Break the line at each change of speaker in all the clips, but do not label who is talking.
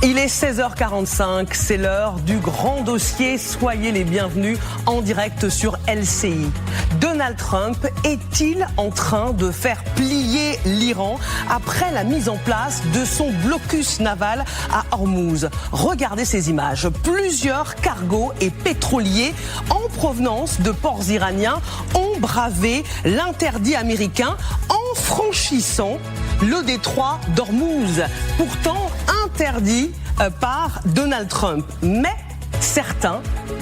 Il est 16h45, c'est l'heure du grand dossier. Soyez les bienvenus en direct sur LCI. Donald Trump est-il en train de faire plier l'Iran après la mise en place de son blocus naval à Hormuz? Regardez ces images. Plusieurs cargos et pétroliers en provenance de ports iraniens ont bravé l'interdit américain en franchissant le détroit d'Hormuz, pourtant interdit par Donald Trump. Mais certains,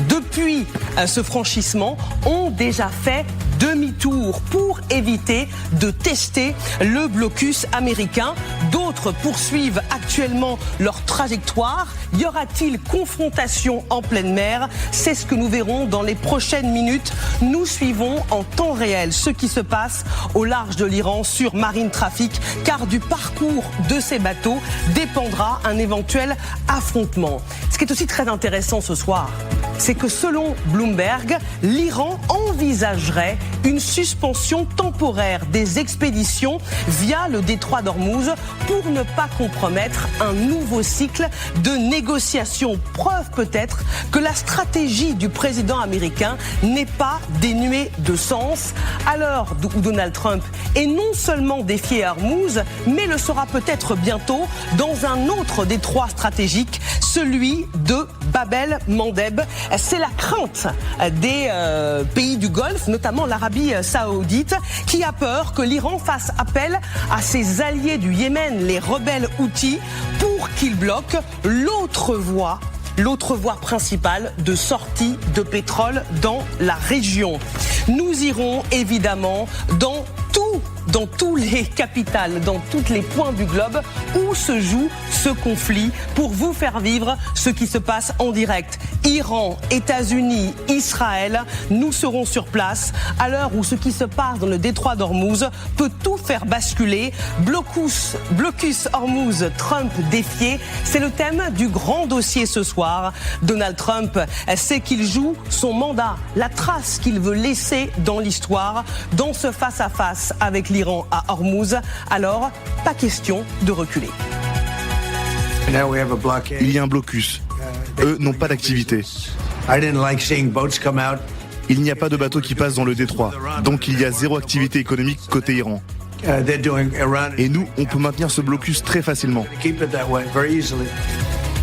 depuis ce franchissement, ont déjà fait demi-tour pour éviter de tester le blocus américain. D'autres poursuivent actuellement leur trajectoire. Y aura-t-il confrontation en pleine mer? C'est ce que nous verrons dans les prochaines minutes. Nous suivons en temps réel ce qui se passe au large de l'Iran sur Marine Traffic, car du parcours de ces bateaux dépendra un éventuel affrontement. Ce qui est aussi très intéressant ce soir, c'est que selon Bloomberg, l'Iran envisagerait une suspension temporaire des expéditions via le détroit d'Hormuz pour ne pas compromettre un nouveau cycle de négociations. Preuve peut-être que la stratégie du président américain n'est pas dénuée de sens, à l'heure où Donald Trump est non seulement défié à Hormuz, mais le sera peut-être bientôt dans un autre détroit stratégique, celui de Bab-el-Mandeb. C'est la crainte des pays du Golfe, notamment l'Arabie saoudite, qui a peur que l'Iran fasse appel à ses alliés du Yémen, les rebelles houthis, pour qu'ils bloquent l'autre voie principale de sortie de pétrole dans la région. Nous irons évidemment dans tous les capitales, dans tous les points du globe où se joue ce conflit pour vous faire vivre ce qui se passe en direct. Iran, États-Unis, Israël, nous serons sur place à l'heure où ce qui se passe dans le détroit d'Hormuz peut tout faire basculer. Blocus Hormuz, Trump défié, c'est le thème du grand dossier ce soir. Donald Trump sait qu'il joue son mandat, la trace qu'il veut laisser dans l'histoire, dans ce face-à-face avec l'Iran à Hormuz. Alors, pas question de reculer.
Il y a un blocus. Eux n'ont pas d'activité. Il n'y a pas de bateaux qui passent dans le détroit. Donc il y a zéro activité économique côté Iran. Et nous, on peut maintenir ce blocus très facilement.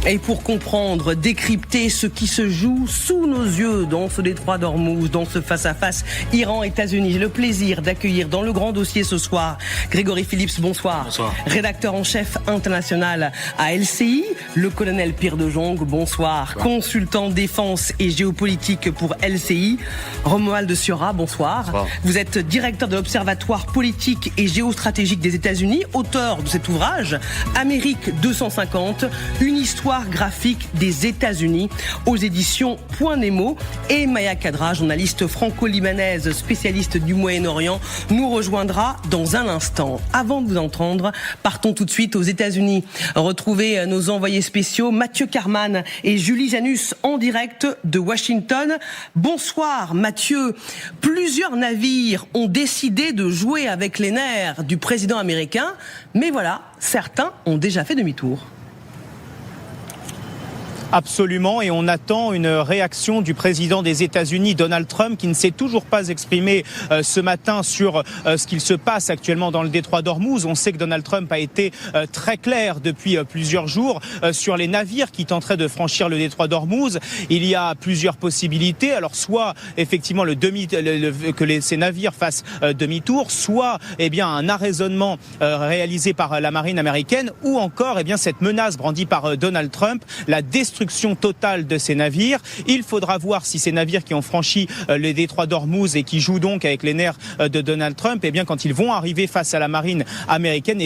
Et pour comprendre, décrypter ce qui se joue sous nos yeux dans ce détroit d'Hormuz, dans ce face-à-face Iran-États-Unis, j'ai le plaisir d'accueillir dans le grand dossier ce soir Grégory Phillips, bonsoir.
Bonsoir.
Rédacteur en chef international à LCI, le colonel Pierre de Jong, bonsoir. Consultant défense et géopolitique pour LCI, Romuald Siora, bonsoir.
Bonsoir.
Vous êtes directeur de l'Observatoire politique et géostratégique des États-Unis, auteur de cet ouvrage, Amérique 250, une histoire graphique des États-Unis aux éditions Point Nemo. Et Maya Kadra, journaliste franco-libanaise, spécialiste du Moyen-Orient, nous rejoindra dans un instant. Avant de vous entendre, partons tout de suite aux États-Unis. Retrouvez nos envoyés spéciaux Mathieu Carman et Julie Janus en direct de Washington. Bonsoir Mathieu. Plusieurs navires ont décidé de jouer avec les nerfs du président américain, mais voilà, certains ont déjà fait demi-tour.
Absolument, et on attend une réaction du président des États-Unis, Donald Trump, qui ne s'est toujours pas exprimé ce matin sur ce qu'il se passe actuellement dans le détroit d'Hormuz. On sait que Donald Trump a été très clair depuis plusieurs jours sur les navires qui tenteraient de franchir le détroit d'Hormuz. Il y a plusieurs possibilités. Alors soit effectivement ces navires fassent demi-tour, soit un arraisonnement réalisé par la marine américaine, ou encore cette menace brandie par Donald Trump, la destruction totale de ces navires. Il faudra voir si ces navires qui ont franchi le détroit d'Hormuz et qui jouent donc avec les nerfs de Donald Trump, quand ils vont arriver face à la marine américaine,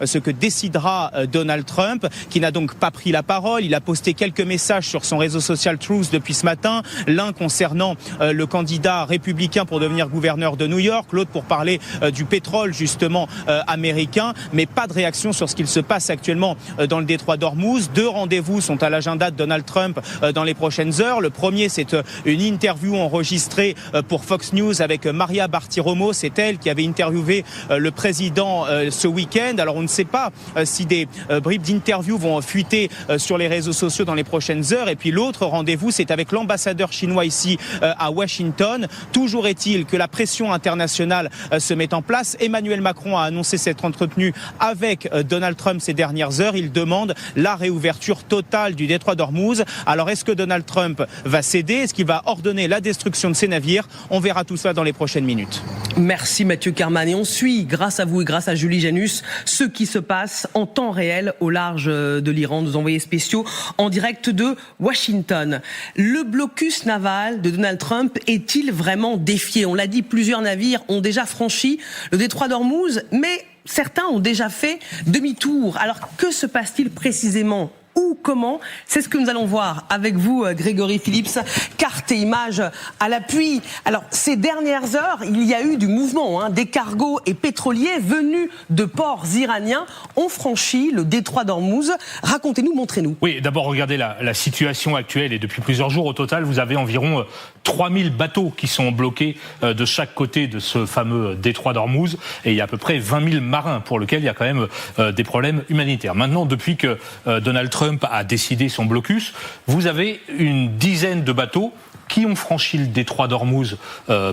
ce que décidera Donald Trump, qui n'a donc pas pris la parole. Il a posté quelques messages sur son réseau social Truth depuis ce matin, l'un concernant le candidat républicain pour devenir gouverneur de New York, l'autre pour parler du pétrole justement américain, mais pas de réaction sur ce qu'il se passe actuellement dans le détroit d'Hormuz. 2 rendez-vous sont à l'agenda Donald Trump dans les prochaines heures. Le premier, c'est une interview enregistrée pour Fox News avec Maria Bartiromo. C'est elle qui avait interviewé le président ce week-end. Alors on ne sait pas si des bribes d'interview vont fuiter sur les réseaux sociaux dans les prochaines heures. Et puis l'autre rendez-vous, c'est avec l'ambassadeur chinois ici à Washington. Toujours est-il que la pression internationale se met en place. Emmanuel Macron a annoncé s'être entretenu avec Donald Trump ces dernières heures. Il demande la réouverture totale du détroit d'Ormuz. Alors est-ce que Donald Trump va céder? Est-ce qu'il va ordonner la destruction de ses navires? On verra tout cela dans les prochaines minutes.
Merci Mathieu Karman. Et on suit, grâce à vous et grâce à Julie Janus, ce qui se passe en temps réel au large de l'Iran. Nos envoyés spéciaux en direct de Washington. Le blocus naval de Donald Trump est-il vraiment défié? On l'a dit, plusieurs navires ont déjà franchi le détroit d'Ormuz, mais certains ont déjà fait demi-tour. Alors que se passe-t-il précisément? Où, comment? C'est ce que nous allons voir avec vous, Grégory Phillips. Carte et images à l'appui. Alors, ces dernières heures, il y a eu du mouvement. Des cargos et pétroliers venus de ports iraniens ont franchi le détroit d'Ormuz. Racontez-nous, montrez-nous.
Oui, d'abord, regardez la situation actuelle. Et depuis plusieurs jours, au total, vous avez environ 3000 bateaux qui sont bloqués de chaque côté de ce fameux détroit d'Ormuz. Et il y a à peu près 20 000 marins pour lesquels il y a quand même des problèmes humanitaires. Maintenant, depuis que Donald Trump a décidé son blocus, vous avez une dizaine de bateaux qui ont franchi le détroit d'Ormuz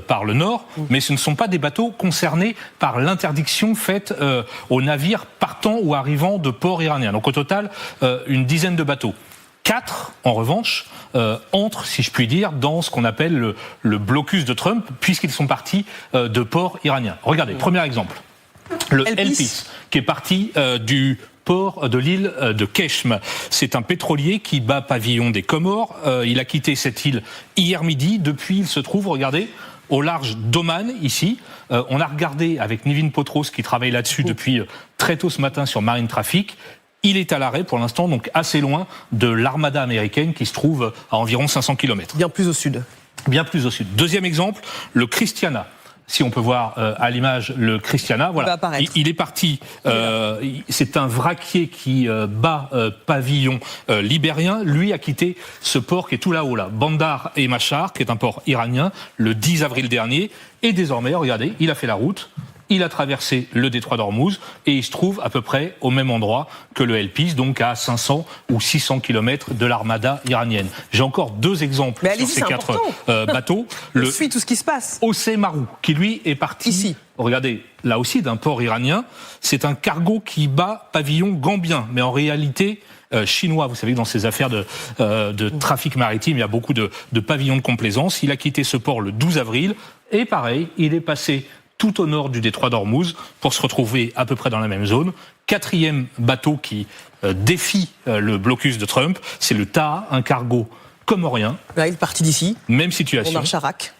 par le nord, mais ce ne sont pas des bateaux concernés par l'interdiction faite aux navires partant ou arrivant de ports iraniens. Donc au total, une dizaine de bateaux. 4, en revanche, entrent, si je puis dire, dans ce qu'on appelle le blocus de Trump, puisqu'ils sont partis de ports iraniens. Regardez, premier exemple. Le Elpis, qui est parti du port de l'île de Keshm. C'est un pétrolier qui bat pavillon des Comores. Il a quitté cette île hier midi. Depuis, il se trouve, regardez, au large d'Oman, ici. On a regardé avec Nivin Potros, qui travaille là-dessus depuis très tôt ce matin sur Marine Traffic. Il est à l'arrêt pour l'instant, donc assez loin de l'armada américaine qui se trouve à environ 500 km.
Bien plus au sud.
Bien plus au sud. Deuxième exemple, le Christiana. Si on peut voir à l'image le Christiana, voilà, il est parti. C'est un vraquier qui bat pavillon libérien. Lui a quitté ce port qui est tout là-haut, là, Bandar et Machar, qui est un port iranien, le 10 avril dernier. Et désormais, regardez, il a fait la route. Il a traversé le détroit d'Ormuz et il se trouve à peu près au même endroit que le Elpis, donc à 500 ou 600 km de l'armada iranienne. J'ai encore 2 exemples sur ces 4 bateaux.
Je suis tout ce qui se passe.
Océ Marou, qui lui est parti, ici. Regardez, là aussi d'un port iranien. C'est un cargo qui bat pavillon gambien, mais en réalité chinois. Vous savez que dans ces affaires de trafic maritime, il y a beaucoup de pavillons de complaisance. Il a quitté ce port le 12 avril et pareil, il est passé tout au nord du détroit d'Ormuz pour se retrouver à peu près dans la même zone. 4e bateau qui défie le blocus de Trump, c'est le Taha, un cargo comorien.
Là, il est parti d'ici.
Même situation.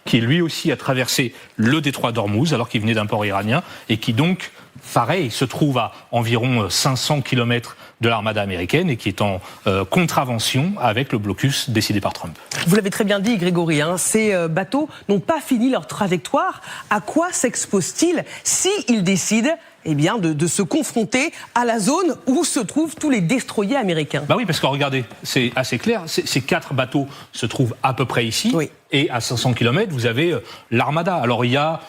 Qui lui aussi a traversé le détroit d'Ormuz alors qu'il venait d'un port iranien et qui donc, pareil, se trouve à environ 500 km de l'armada américaine et qui est en contravention avec le blocus décidé par Trump.
Vous l'avez très bien dit, Grégory, ces bateaux n'ont pas fini leur trajectoire. À quoi s'exposent-ils s'ils décident de se confronter à la zone où se trouvent tous les destroyers américains?
Bah oui, parce que regardez, c'est assez clair, ces 4 bateaux se trouvent à peu près ici, et à 500 km, vous avez l'armada. Alors il y a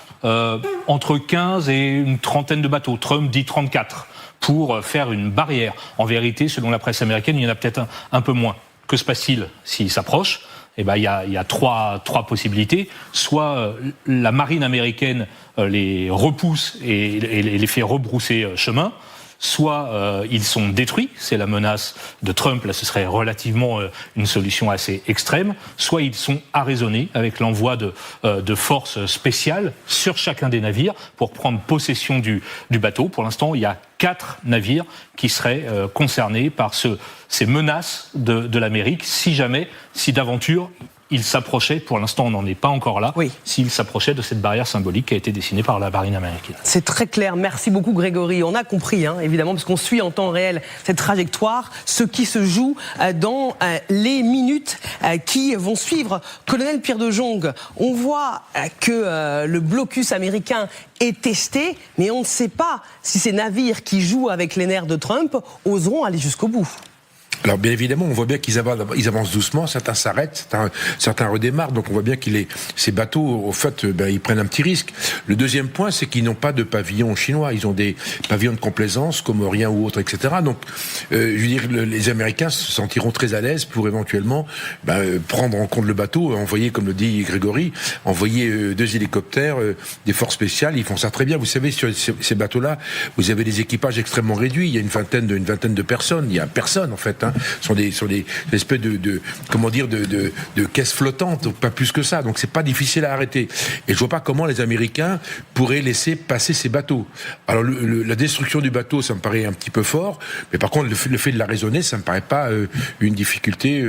entre 15 et une trentaine de bateaux, Trump dit 34, pour faire une barrière. En vérité, selon la presse américaine, il y en a peut-être un peu moins. Que se passe-t-il s'ils s'approchent? Il y a trois possibilités. Soit la marine américaine les repousse et les fait rebrousser chemin, soit ils sont détruits, c'est la menace de Trump, là ce serait relativement une solution assez extrême, soit ils sont arraisonnés avec l'envoi de forces spéciales sur chacun des navires pour prendre possession du bateau. Pour l'instant, il y a 4 navires qui seraient concernés par ces menaces de l'Amérique, si d'aventure il s'approchait, pour l'instant on n'en est pas encore là, s'il s'approchait de cette barrière symbolique qui a été dessinée par la marine américaine.
C'est très clair, merci beaucoup Grégory. On a compris, évidemment, parce qu'on suit en temps réel cette trajectoire, ce qui se joue dans les minutes qui vont suivre. Colonel Pierre de Jong, on voit que le blocus américain est testé, mais on ne sait pas si ces navires qui jouent avec les nerfs de Trump oseront aller jusqu'au bout.
Alors bien évidemment, on voit bien qu'ils avancent doucement, certains s'arrêtent, certains redémarrent, donc on voit bien ces bateaux, au fait, ils prennent un petit risque. Le deuxième point, c'est qu'ils n'ont pas de pavillon chinois, ils ont des pavillons de complaisance, comoriens ou autres, etc. Donc, je veux dire, les Américains se sentiront très à l'aise pour éventuellement prendre en compte le bateau, envoyer, comme le dit Grégory, envoyer 2 hélicoptères, des forces spéciales, ils font ça très bien. Vous savez, sur ces bateaux-là, vous avez des équipages extrêmement réduits, il y a une vingtaine de personnes, il y a personne en fait. Sont des espèces de caisses flottantes, donc pas plus que ça. Donc c'est pas difficile à arrêter. Et je vois pas comment les Américains pourraient laisser passer ces bateaux. Alors la destruction du bateau, ça me paraît un petit peu fort, mais par contre le fait de la raisonner, ça me paraît pas une difficulté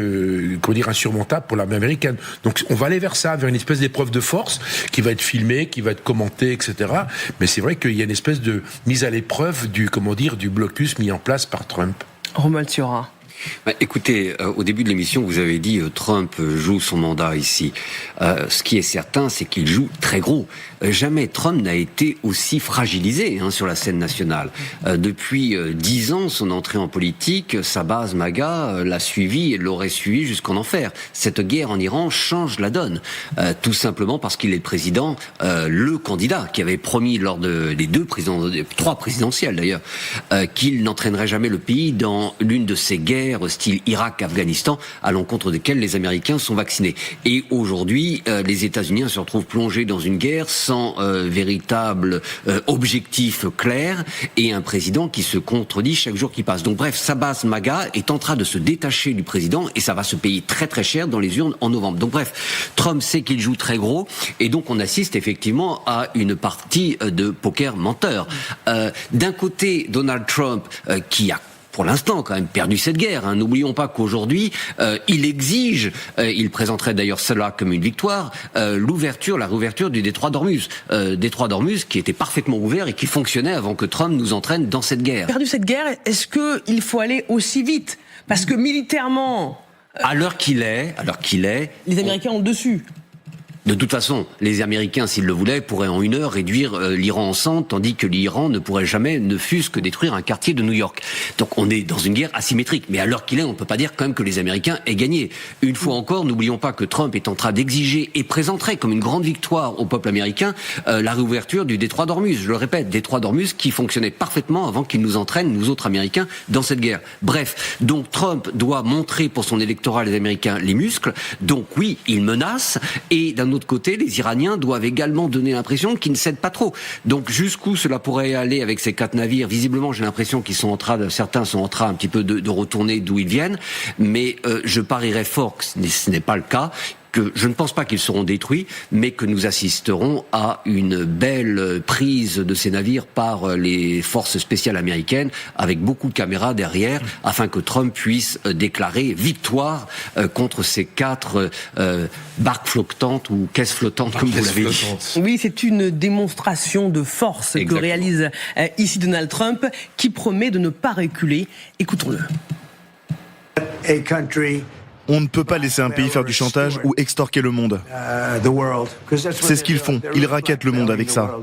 insurmontable pour l'armée américaine. Donc on va aller vers ça, vers une espèce d'épreuve de force qui va être filmée, qui va être commentée, etc. Mais c'est vrai qu'il y a une espèce de mise à l'épreuve du blocus mis en place par Trump.
Romuald Thiora.
Écoutez, au début de l'émission, vous avez dit Trump joue son mandat ici. Ce qui est certain, c'est qu'il joue très gros. Jamais Trump n'a été aussi fragilisé sur la scène nationale. Depuis 10 ans, son entrée en politique, sa base MAGA l'a suivi et l'aurait suivi jusqu'en enfer. Cette guerre en Iran change la donne. Tout simplement parce qu'il est le président, le candidat qui avait promis lors des 3 présidentielles d'ailleurs, qu'il n'entraînerait jamais le pays dans l'une de ces guerres style Irak-Afghanistan, à l'encontre desquelles les Américains sont vaccinés. Et aujourd'hui, les États-Unis se retrouvent plongés dans une guerre sans véritable objectif clair et un président qui se contredit chaque jour qui passe. Donc bref, sa base MAGA est en train de se détacher du président et ça va se payer très très cher dans les urnes en novembre. Donc bref, Trump sait qu'il joue très gros et donc on assiste effectivement à une partie de poker menteur. D'un côté, Donald Trump qui a pour l'instant quand même perdu cette guerre. N'oublions pas qu'aujourd'hui, il exige, il présenterait d'ailleurs cela comme une victoire, la réouverture du détroit d'Ormuz. Détroit d'Ormuz qui était parfaitement ouvert et qui fonctionnait avant que Trump nous entraîne dans cette guerre.
Perdu cette guerre, est-ce qu'il faut aller aussi vite ? Parce que militairement...
À l'heure qu'il est...
Les Américains ont le dessus.
De toute façon, les Américains, s'ils le voulaient, pourraient en 1 heure réduire l'Iran en cendres, tandis que l'Iran ne pourrait jamais, ne fût-ce que détruire un quartier de New York. Donc on est dans une guerre asymétrique. Mais à l'heure qu'il est, on ne peut pas dire quand même que les Américains aient gagné. Une fois encore, n'oublions pas que Trump est en train d'exiger et présenterait comme une grande victoire au peuple américain la réouverture du détroit d'Ormuz. Je le répète, détroit d'Ormuz qui fonctionnait parfaitement avant qu'il nous entraîne, nous autres Américains, dans cette guerre. Bref, donc Trump doit montrer pour son électorat, les Américains, les muscles. Donc oui, il menace. Et d'un autre côté, les Iraniens doivent également donner l'impression qu'ils ne cèdent pas trop. Donc jusqu'où cela pourrait aller avec ces 4 navires ? Visiblement, j'ai l'impression certains sont en train un petit peu de retourner d'où ils viennent, mais je parierais fort que ce n'est pas le cas. Que je ne pense pas qu'ils seront détruits, mais que nous assisterons à une belle prise de ces navires par les forces spéciales américaines, avec beaucoup de caméras derrière, afin que Trump puisse déclarer victoire contre ces 4 barques flottantes ou caisses flottantes, comme vous l'avez dit.
Oui, c'est une démonstration de force que réalise ici Donald Trump, qui promet de ne pas reculer. Écoutons-le.
On ne peut pas laisser un pays faire du chantage ou extorquer le monde. C'est ce qu'ils font. Ils rackettent le monde avec ça.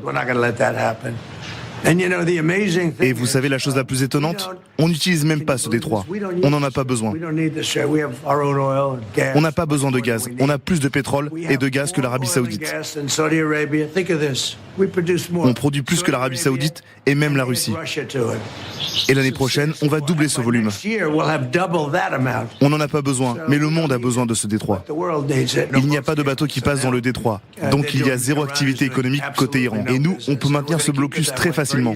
Et vous savez la chose la plus étonnante ? On n'utilise même pas ce détroit. On n'en a pas besoin. On n'a pas besoin de gaz. On a plus de pétrole et de gaz que l'Arabie Saoudite. On produit plus que l'Arabie Saoudite et même la Russie. Et l'année prochaine, on va doubler ce volume. On n'en a pas besoin, mais le monde a besoin de ce détroit. Il n'y a pas de bateau qui passe dans le détroit. Donc il y a 0 activité économique côté Iran. Et nous, on peut maintenir ce blocus très facilement.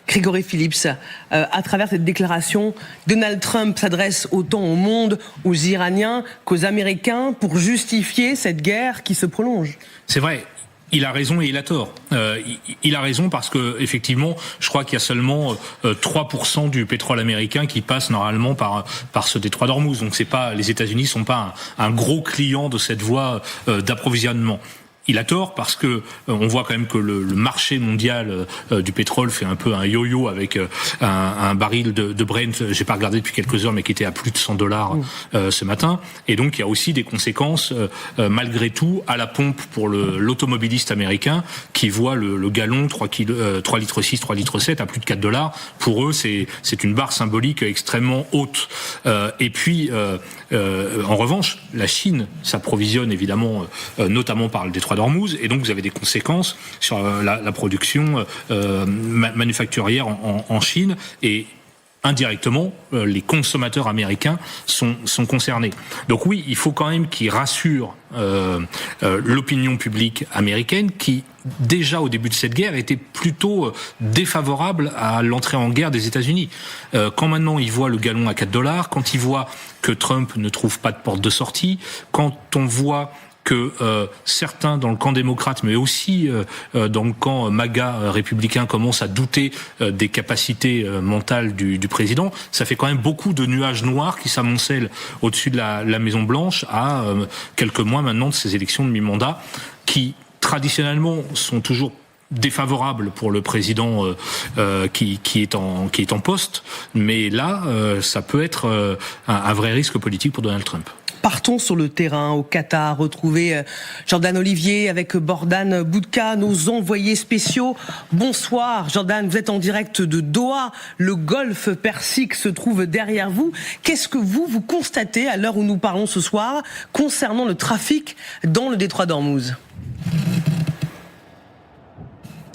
Grégory Phillips, à travers cette déclaration, Donald Trump s'adresse autant au monde, aux Iraniens qu'aux Américains pour justifier cette guerre qui se prolonge.
C'est vrai. Il a raison et il a tort. Il a raison parce que effectivement, je crois qu'il y a seulement 3% du pétrole américain qui passe normalement par ce détroit d'Ormuz. Donc c'est pas, les États-Unis sont pas un gros client de cette voie d'approvisionnement. il a tort parce que on voit quand même que le marché mondial du pétrole fait un peu un yo-yo avec un baril de Brent, j'ai pas regardé depuis quelques heures, mais qui était à plus de $100 ce matin. Et donc il y a aussi des conséquences malgré tout à la pompe pour l'automobiliste américain qui voit le gallon 3 litres 6, 3 litres 7 à plus de $4. Pour eux, c'est une barre symbolique extrêmement haute. Et puis en revanche, la Chine s'approvisionne évidemment notamment par le détroit d'Ormuz, et donc vous avez des conséquences sur la production manufacturière en Chine, et indirectement, les consommateurs américains sont concernés. Donc oui, il faut quand même qu'ils rassurent l'opinion publique américaine qui, déjà au début de cette guerre, était plutôt défavorable à l'entrée en guerre des États-Unis. Quand maintenant ils voient le gallon à $4, quand ils voient que Trump ne trouve pas de porte de sortie, quand on voit que certains dans le camp démocrate, mais aussi dans le camp MAGA républicain, commencent à douter des capacités mentales du président, ça fait quand même beaucoup de nuages noirs qui s'amoncellent au-dessus de la Maison-Blanche à quelques mois maintenant de ces élections de mi-mandat, qui traditionnellement sont toujours défavorables pour le président qui est en poste, mais là ça peut être un vrai risque politique pour Donald Trump.
Partons sur le terrain au Qatar, retrouver Jordan Olivier avec Bordan Boudka, nos envoyés spéciaux. Bonsoir Jordan, vous êtes en direct de Doha, le golfe Persique se trouve derrière vous. Qu'est-ce que vous constatez à l'heure où nous parlons ce soir concernant le trafic dans le détroit d'Ormuz ?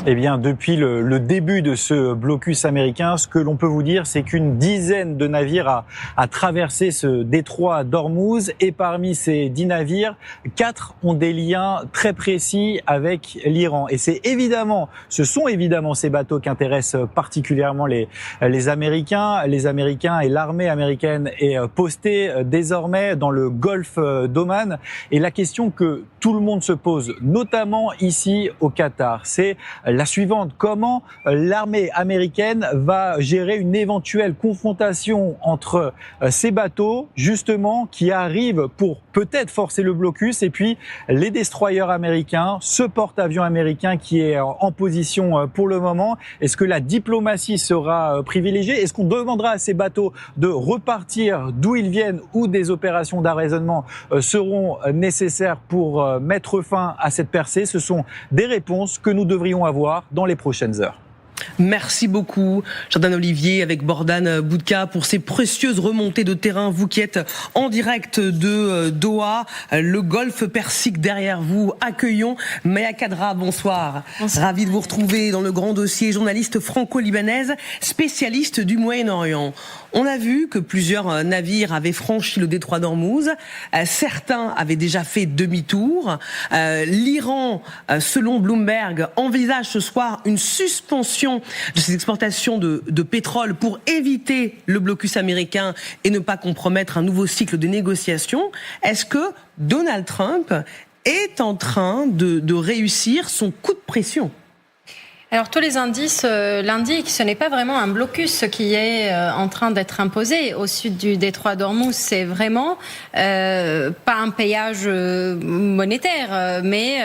Eh bien, depuis le début de ce blocus américain, ce que l'on peut vous dire, c'est qu'une dizaine de navires a traversé ce détroit d'Ormuz, et parmi ces 10 navires, 4 ont des liens très précis avec l'Iran. Et ce sont évidemment ces bateaux qui intéressent particulièrement les Américains. Les Américains et l'armée américaine est postée désormais dans le golfe d'Oman. Et la question que tout le monde se pose, notamment ici au Qatar, c'est la suivante: comment l'armée américaine va gérer une éventuelle confrontation entre ces bateaux, justement, qui arrivent pour peut-être forcer le blocus, et puis les destroyers américains, ce porte-avions américain qui est en position pour le moment. Est-ce que la diplomatie sera privilégiée? Est-ce qu'on demandera à ces bateaux de repartir d'où ils viennent, ou des opérations d'arraisonnement seront nécessaires pour mettre fin à cette percée? Ce sont des réponses que nous devrions avoir dans les prochaines heures.
Merci beaucoup, Jordan Olivier avec Bordan Boudka pour ces précieuses remontées de terrain. Vous qui êtes en direct de Doha, le golfe Persique derrière vous. Accueillons Maya Kadra, bonsoir. Ravi de vous retrouver dans le grand dossier, journaliste franco-libanaise, spécialiste du Moyen-Orient. On a vu que plusieurs navires avaient franchi le détroit d'Ormuz. Certains avaient déjà fait demi-tour. L'Iran, selon Bloomberg, envisage ce soir une suspension de ses exportations de pétrole pour éviter le blocus américain et ne pas compromettre un nouveau cycle de négociations. Est-ce que Donald Trump est en train de réussir son coup de pression ?
Alors tous les indices l'indiquent, ce n'est pas vraiment un blocus qui est en train d'être imposé au sud du détroit d'Ormuz. C'est vraiment pas un péage monétaire, mais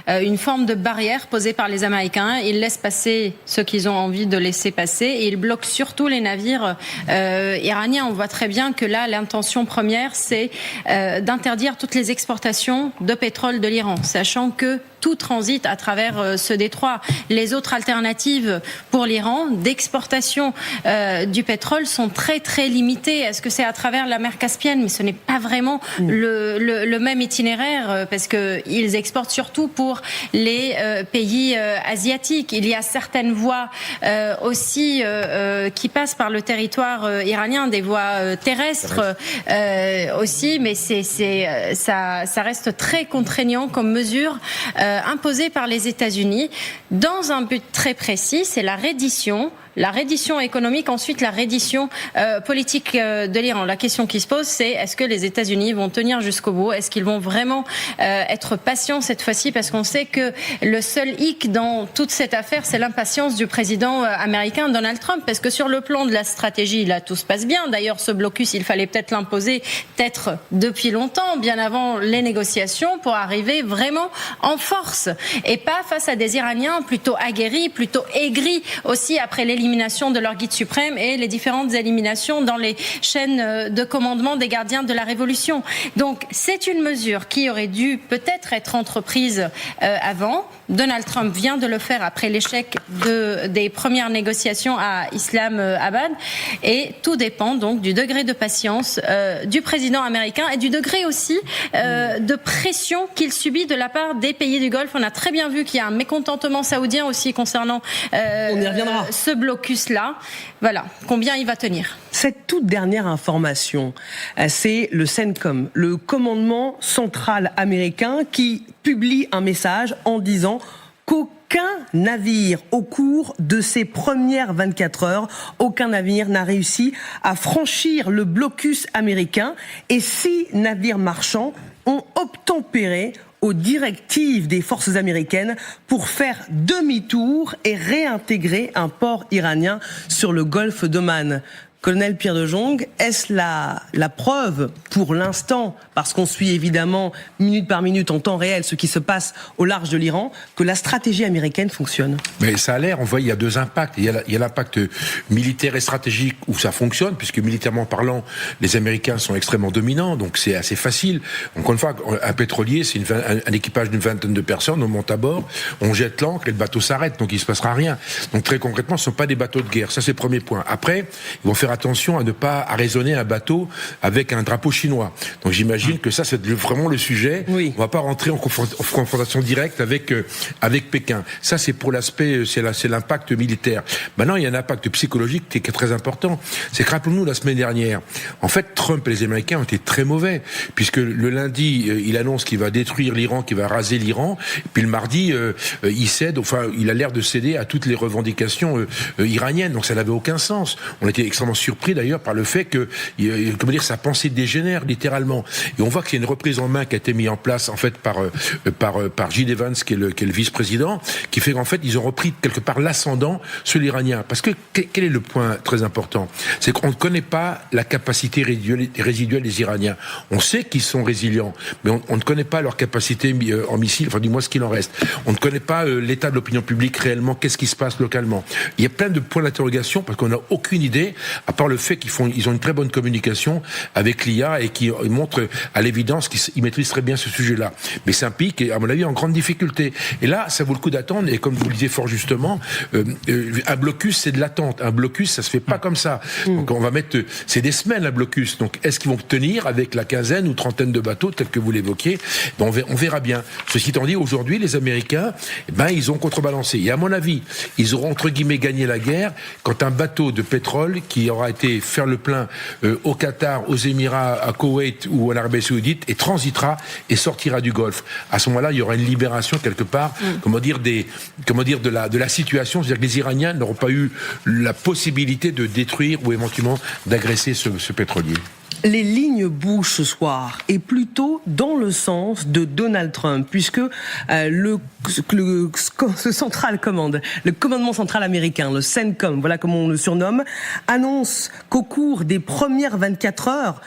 une forme de barrière posée par les Américains. Ils laissent passer ceux qu'ils ont envie de laisser passer, et ils bloquent surtout les navires iraniens. On voit très bien que là, l'intention première, c'est d'interdire toutes les exportations de pétrole de l'Iran, sachant que tout transite à travers ce détroit. Les autres alternatives pour l'Iran d'exportation du pétrole sont très très limitées. Est-ce que c'est à travers la mer Caspienne? Mais ce n'est pas vraiment le même itinéraire, parce que ils exportent surtout pour les pays asiatiques. Il y a certaines voies aussi qui passent par le territoire iranien, des voies terrestres aussi, mais ça reste très contraignant comme mesure imposée par les États-Unis dans un but très précis, c'est la reddition la reddition économique, ensuite la reddition politique de l'Iran. La question qui se pose, c'est est-ce que les États-Unis vont tenir jusqu'au bout? Est-ce qu'ils vont vraiment être patients cette fois-ci? Parce qu'on sait que le seul hic dans toute cette affaire, c'est l'impatience du président américain Donald Trump. Parce que sur le plan de la stratégie, là, tout se passe bien. D'ailleurs, ce blocus, il fallait peut-être l'imposer depuis longtemps, bien avant les négociations, pour arriver vraiment en force. Et pas face à des Iraniens plutôt aguerris, plutôt aigris aussi après l'élimination de leur guide suprême et les différentes éliminations dans les chaînes de commandement des gardiens de la Révolution. Donc c'est une mesure qui aurait dû peut-être être entreprise avant. Donald Trump vient de le faire après l'échec des premières négociations à Islamabad et tout dépend donc du degré de patience du président américain et du degré aussi de pression qu'il subit de la part des pays du Golfe. On a très bien vu qu'il y a un mécontentement saoudien aussi concernant
on y reviendra.
Ce blocus-là. Voilà, combien il va tenir.
Cette toute dernière information, c'est le CENTCOM, le commandement central américain, qui publie un message en disant qu'aucun navire, au cours de ces premières 24 heures, aucun navire n'a réussi à franchir le blocus américain et 6 navires marchands ont obtempéré aux directives des forces américaines pour faire demi-tour et réintégrer un port iranien sur le golfe d'Oman. Colonel Pierre de Jong, est-ce la preuve pour l'instant, parce qu'on suit évidemment minute par minute en temps réel ce qui se passe au large de l'Iran, que la stratégie américaine fonctionne?
Mais ça a l'air, on voit, il y a 2 impacts. Il y a l'impact militaire et stratégique où ça fonctionne, puisque militairement parlant, les Américains sont extrêmement dominants, donc c'est assez facile. Encore une fois, un pétrolier, c'est un équipage d'une vingtaine de personnes, on monte à bord, on jette l'ancre et le bateau s'arrête, donc il se passera rien. Donc très concrètement, ce ne sont pas des bateaux de guerre. Ça, c'est le premier point. Après, ils vont faire attention à ne pas arraisonner un bateau avec un drapeau chinois. Donc j'imagine que ça, c'est vraiment le sujet.
Oui.
On va pas rentrer en confrontation directe avec Pékin. Ça, c'est pour l'aspect, c'est l'impact militaire. Maintenant, il y a un impact psychologique qui est très important. C'est que, rappelons-nous, la semaine dernière, en fait, Trump et les Américains ont été très mauvais, puisque le lundi, il annonce qu'il va détruire l'Iran, qu'il va raser l'Iran, puis le mardi, il cède, enfin, il a l'air de céder à toutes les revendications iraniennes. Donc ça n'avait aucun sens. On était extrêmement surpris d'ailleurs par le fait que, comment dire, sa pensée dégénère littéralement. Et on voit qu'il y a une reprise en main qui a été mise en place en fait par J.D. Vance, qui est le vice-président, qui fait qu'en fait ils ont repris quelque part l'ascendant sur l'Iranien. Parce que quel est le point très important? C'est qu'on ne connaît pas la capacité résiduelle des Iraniens. On sait qu'ils sont résilients, mais on ne connaît pas leur capacité en missiles, enfin du moins ce qu'il en reste. On ne connaît pas l'état de l'opinion publique réellement, qu'est-ce qui se passe localement. Il y a plein de points d'interrogation parce qu'on n'a aucune idée, à part le fait qu'ils ont une très bonne communication avec l'IA et qui montrent à l'évidence qu'ils maîtrisent très bien ce sujet-là. Mais c'est un pays qui est, à mon avis, en grande difficulté. Et là, ça vaut le coup d'attendre. Et comme vous le disiez fort justement, un blocus, c'est de l'attente. Un blocus, ça se fait pas comme ça. Donc on va mettre, c'est des semaines un blocus. Donc est-ce qu'ils vont tenir avec la quinzaine ou trentaine de bateaux, tel que vous l'évoquiez? On verra bien. Ceci étant dit, aujourd'hui, les Américains, ils ont contrebalancé. Et à mon avis, ils auront entre guillemets gagné la guerre quand un bateau de pétrole qui aura été faire le plein au Qatar, aux Émirats, à Koweït ou en Arabie Saoudite et transitera et sortira du Golfe. À ce moment-là, il y aura une libération quelque part, de la situation, c'est-à-dire que les Iraniens n'auront pas eu la possibilité de détruire ou éventuellement d'agresser ce pétrolier.
Les lignes bougent ce soir et plutôt dans le sens de Donald Trump, puisque ce central commande, le commandement central américain, le CENTCOM, voilà comme on le surnomme, annonce qu'au cours des premières 24 heures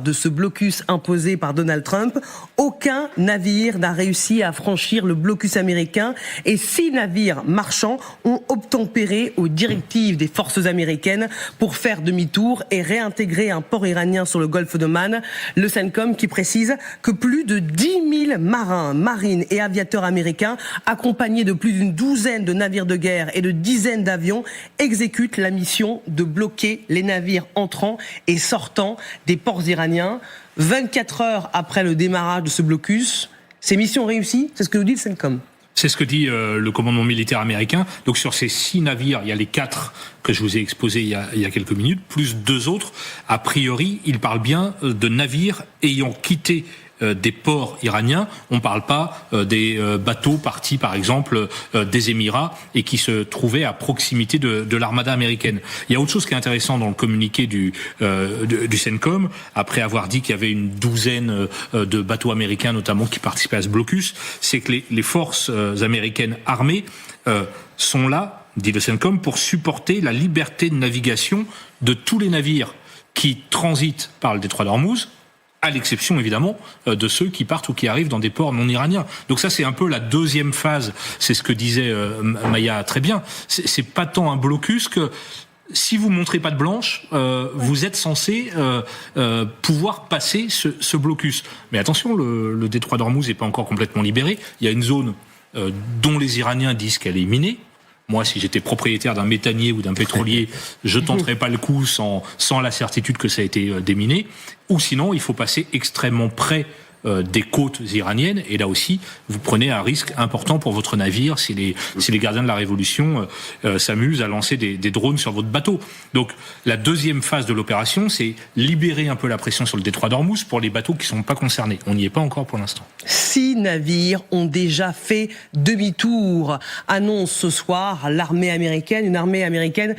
de ce blocus imposé par Donald Trump, aucun navire n'a réussi à franchir le blocus américain et 6 navires marchands ont obtempéré aux directives des forces américaines pour faire demi-tour et réintégrer un port iranien sur le golfe d'Oman. Le CENTCOM qui précise que plus de 10 000 marins, marines et aviateurs américains, accompagnés de plus d'une douzaine de navires de guerre et de dizaines d'avions, exécutent la mission de bloquer les navires entrant et sortant des ports iraniens. 24 heures après le démarrage de ce blocus, c'est mission réussie, c'est ce que nous dit le CENTCOM.
C'est ce que dit le commandement militaire américain. Donc sur ces 6 navires, il y a les 4 que je vous ai exposés il y a quelques minutes, plus 2 autres. A priori, il parle bien de navires ayant quitté des ports iraniens. On ne parle pas des bateaux partis, par exemple, des Émirats et qui se trouvaient à proximité de l'armada américaine. Il y a autre chose qui est intéressant dans le communiqué du CENTCOM, après avoir dit qu'il y avait une douzaine de bateaux américains, notamment, qui participaient à ce blocus, c'est que les forces américaines armées sont là, dit le CENTCOM, pour supporter la liberté de navigation de tous les navires qui transitent par le détroit d'Ormuz, à l'exception évidemment de ceux qui partent ou qui arrivent dans des ports non iraniens. Donc ça, c'est un peu la deuxième phase, c'est ce que disait Maya très bien. C'est pas tant un blocus que si vous montrez pas de blanche, vous êtes censé pouvoir passer ce blocus. Mais attention, le détroit d'Ormuz n'est pas encore complètement libéré. Il y a une zone dont les Iraniens disent qu'elle est minée. Moi, si j'étais propriétaire d'un méthanier ou d'un pétrolier, je tenterais pas le coup sans la certitude que ça a été déminé. Ou sinon, il faut passer extrêmement près des côtes iraniennes. Et là aussi, vous prenez un risque important pour votre navire si les gardiens de la Révolution s'amusent à lancer des drones sur votre bateau. Donc, la deuxième phase de l'opération, c'est libérer un peu la pression sur le détroit d'Ormuz pour les bateaux qui sont pas concernés. On n'y est pas encore pour l'instant.
6 navires ont déjà fait demi-tour, annonce ce soir l'armée américaine, une armée américaine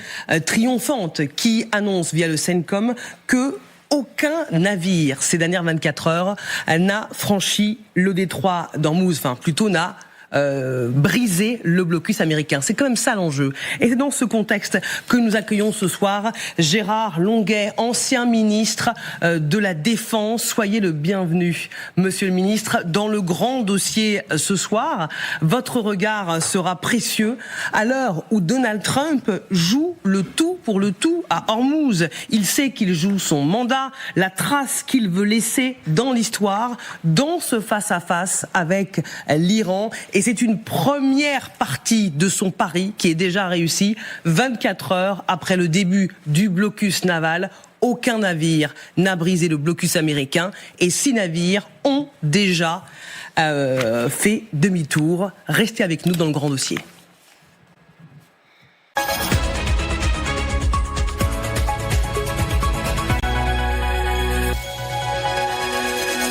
triomphante qui annonce via le CENTCOM que aucun navire ces dernières 24 heures n'a franchi le détroit d'Ormuz, enfin plutôt n'a briser le blocus américain. C'est quand même ça l'enjeu. Et c'est dans ce contexte que nous accueillons ce soir Gérard Longuet, ancien ministre de la Défense. Soyez le bienvenu, Monsieur le ministre. Dans le grand dossier ce soir, votre regard sera précieux à l'heure où Donald Trump joue le tout pour le tout à Ormuz. Il sait qu'il joue son mandat, la trace qu'il veut laisser dans l'histoire, dans ce face-à-face avec l'Iran. Et c'est une première partie de son pari qui est déjà réussi. 24 heures après le début du blocus naval, aucun navire n'a brisé le blocus américain et 6 navires ont déjà fait demi-tour. Restez avec nous dans le grand dossier.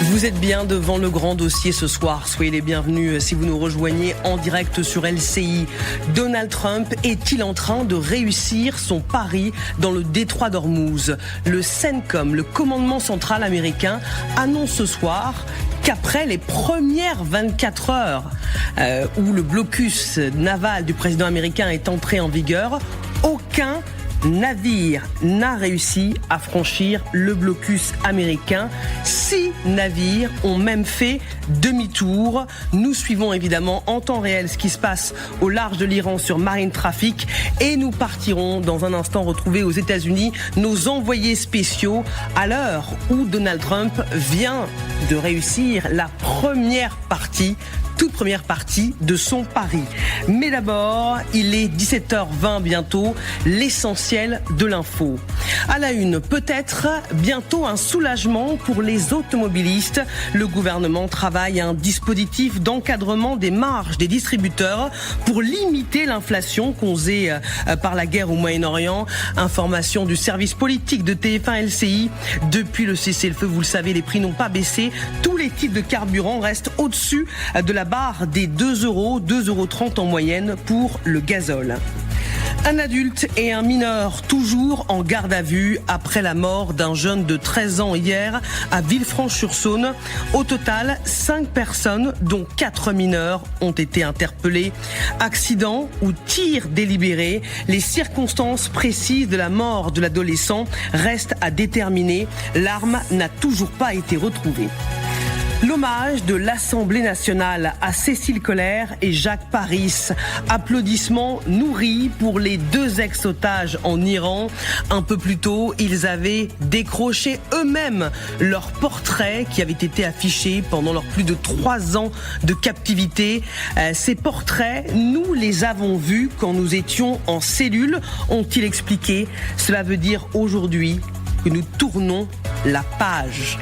Vous êtes bien devant le grand dossier ce soir. Soyez les bienvenus si vous nous rejoignez en direct sur LCI. Donald Trump est-il en train de réussir son pari dans le détroit d'Ormuz? Le CENTCOM, le commandement central américain, annonce ce soir qu'après les premières 24 heures où le blocus naval du président américain est entré en vigueur, aucun navire n'a réussi à franchir le blocus américain. 6 navires ont même fait demi-tour. Nous suivons évidemment en temps réel ce qui se passe au large de l'Iran sur Marine Traffic et nous partirons dans un instant retrouver aux États-Unis nos envoyés spéciaux à l'heure où Donald Trump vient de réussir la toute première partie de son pari. Mais d'abord, il est 17h20 bientôt, l'essentiel de l'info. À la une, peut-être bientôt un soulagement pour les automobilistes. Le gouvernement travaille à un dispositif d'encadrement des marges des distributeurs pour limiter l'inflation causée par la guerre au Moyen-Orient. Information du service politique de TF1 LCI. Depuis le cessez-le-feu, vous le savez, les prix n'ont pas baissé. Tous les types de carburant restent au-dessus de la barre des 2 €, 2,30 € en moyenne pour le gazole. Un adulte et un mineur toujours en garde à vue après la mort d'un jeune de 13 ans hier à Villefranche-sur-Saône. Au total, 5 personnes, dont 4 mineurs, ont été interpellées. Accident ou tir délibéré, les circonstances précises de la mort de l'adolescent restent à déterminer. L'arme n'a toujours pas été retrouvée. L'hommage de l'Assemblée nationale à Cécile Colère et Jacques Paris. Applaudissements nourris pour les 2 ex-otages en Iran. Un peu plus tôt, ils avaient décroché eux-mêmes leur portrait qui avait été affiché pendant leurs plus de 3 ans de captivité. Ces portraits, nous les avons vus quand nous étions en cellule, ont-ils expliqué. Cela veut dire aujourd'hui que nous tournons la page.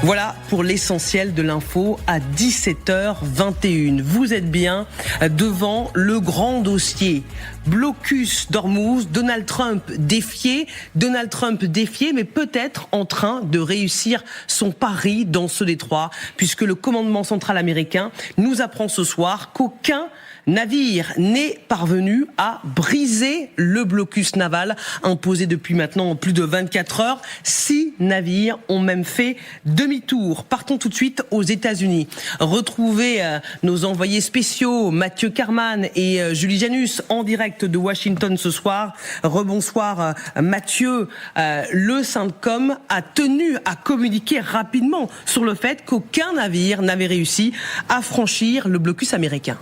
Voilà pour l'essentiel de l'info à 17h21. Vous êtes bien devant le grand dossier. Blocus d'Ormuz, Donald Trump défié, mais peut-être en train de réussir son pari dans ce détroit, puisque le commandement central américain nous apprend ce soir qu'aucun navire n'est parvenu à briser le blocus naval imposé depuis maintenant plus de 24 heures. 6 navires ont même fait demi-tour. Partons tout de suite aux États-Unis. Retrouvez nos envoyés spéciaux Mathieu Karman et Julie Janus en direct de Washington ce soir. Rebonsoir Mathieu. Le CENTCOM a tenu à communiquer rapidement sur le fait qu'aucun navire n'avait réussi à franchir le blocus américain.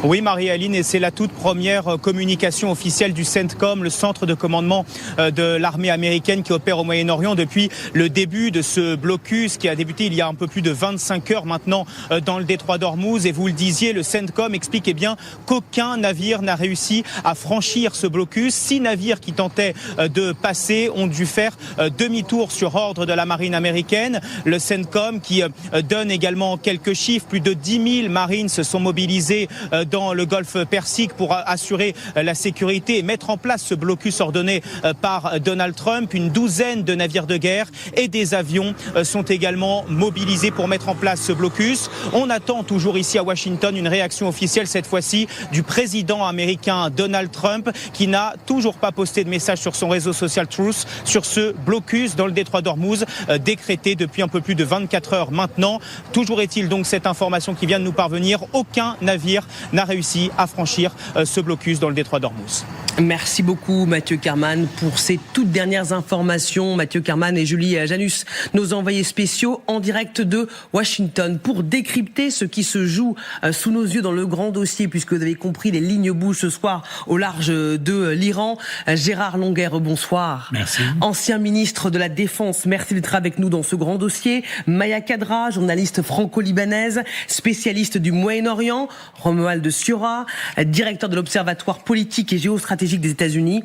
Oui, Marie-Aline, et c'est la toute première communication officielle du CENTCOM, le centre de commandement de l'armée américaine qui opère au Moyen-Orient depuis le début de ce blocus qui a débuté il y a un peu plus de 25 heures maintenant dans le détroit d'Ormuz. Et vous le disiez, le CENTCOM explique bien qu'aucun navire n'a réussi à franchir ce blocus. 6 navires qui tentaient de passer ont dû faire demi-tour sur ordre de la marine américaine. Le CENTCOM qui donne également quelques chiffres, plus de 10 000 marines se sont mobilisés dans le golfe Persique pour assurer la sécurité et mettre en place ce blocus ordonné par Donald Trump. Une douzaine de navires de guerre et des avions sont également mobilisés pour mettre en place ce blocus. On attend toujours ici à Washington une réaction officielle, cette fois-ci du président américain Donald Trump, qui n'a toujours pas posté de message sur son réseau social Truth sur ce blocus dans le détroit d'Ormuz décrété depuis un peu plus de 24 heures maintenant. Toujours est-il donc cette information qui vient de nous parvenir, aucun navire n'a réussi à franchir ce blocus dans le détroit d'Ormuz.
Merci beaucoup Mathieu Karman pour ces toutes dernières informations. Mathieu Karman et Julie Janus, nos envoyés spéciaux en direct de Washington pour décrypter ce qui se joue sous nos yeux dans le grand dossier, puisque vous avez compris, les lignes bougent ce soir au large de l'Iran. Gérard Longuet, bonsoir.
Merci.
Ancien ministre de la Défense, merci d'être avec nous dans ce grand dossier. Maya Kadra, journaliste franco-libanaise, spécialiste du Moyen-Orient. Romuald Siora, directeur de l'Observatoire politique et géostratégique des États-Unis,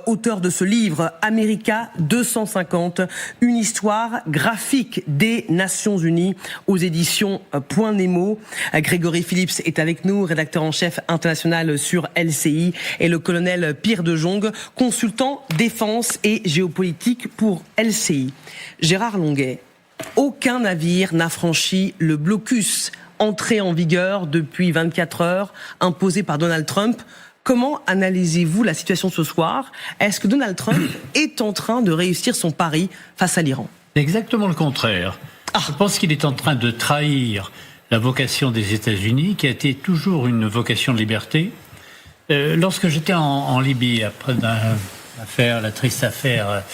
auteur de ce livre America 250, une histoire graphique des Nations Unies aux éditions Point Nemo. Grégory Phillips est avec nous, rédacteur en chef international sur LCI, et le colonel Pierre de Jong, consultant défense et géopolitique pour LCI. Gérard Longuet, aucun navire n'a franchi le blocus entré en vigueur depuis 24 heures, imposé par Donald Trump. Comment analysez-vous la situation ce soir ? Est-ce que Donald Trump est en train de réussir son pari face à l'Iran ?
C'est exactement le contraire. Je pense qu'il est en train de trahir la vocation des États-Unis, qui a été toujours une vocation de liberté. Lorsque j'étais en Libye, après la triste affaire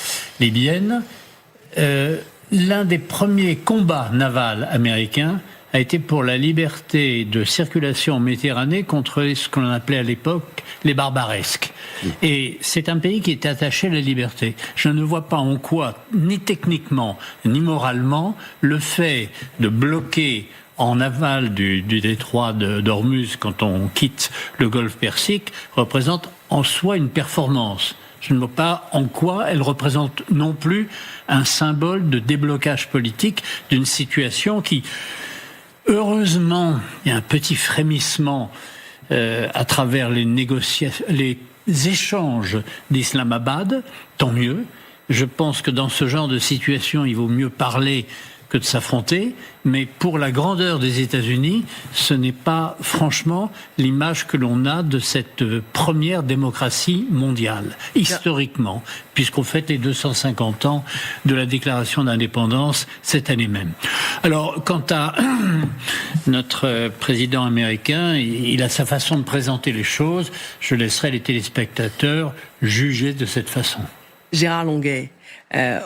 libyenne, l'un des premiers combats navals américains a été pour la liberté de circulation en Méditerranée contre ce qu'on appelait à l'époque les barbaresques. Et c'est un pays qui est attaché à la liberté. Je ne vois pas en quoi, ni techniquement, ni moralement, le fait de bloquer en aval du détroit d'Ormuz, quand on quitte le golfe Persique, représente en soi une performance. Je ne vois pas en quoi elle représente non plus un symbole de déblocage politique d'une situation qui, heureusement, il y a un petit frémissement à travers les négociations, les échanges d'Islamabad, tant mieux. Je pense que dans ce genre de situation, il vaut mieux parler que de s'affronter, mais pour la grandeur des États-Unis, ce n'est pas franchement l'image que l'on a de cette première démocratie mondiale, historiquement, puisqu'on fête les 250 ans de la déclaration d'indépendance cette année même. Alors, quant à notre président américain, il a sa façon de présenter les choses, je laisserai les téléspectateurs juger de cette façon.
Gérard Longuet,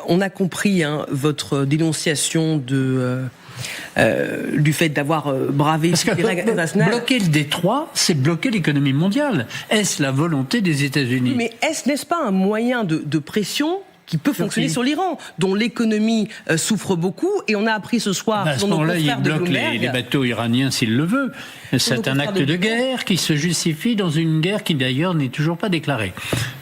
on a compris votre dénonciation du fait d'avoir bravé les règles internationales.
Bloquer le détroit, c'est bloquer l'économie mondiale. Est-ce la volonté des États-Unis ?
Mais n'est-ce pas un moyen de pression qui peut fonctionner sur l'Iran, dont l'économie souffre beaucoup. Et on a appris ce soir...
À ce moment-là, il bloque les bateaux iraniens s'il le veut. C'est un acte de guerre qui se justifie dans une guerre qui d'ailleurs n'est toujours pas déclarée.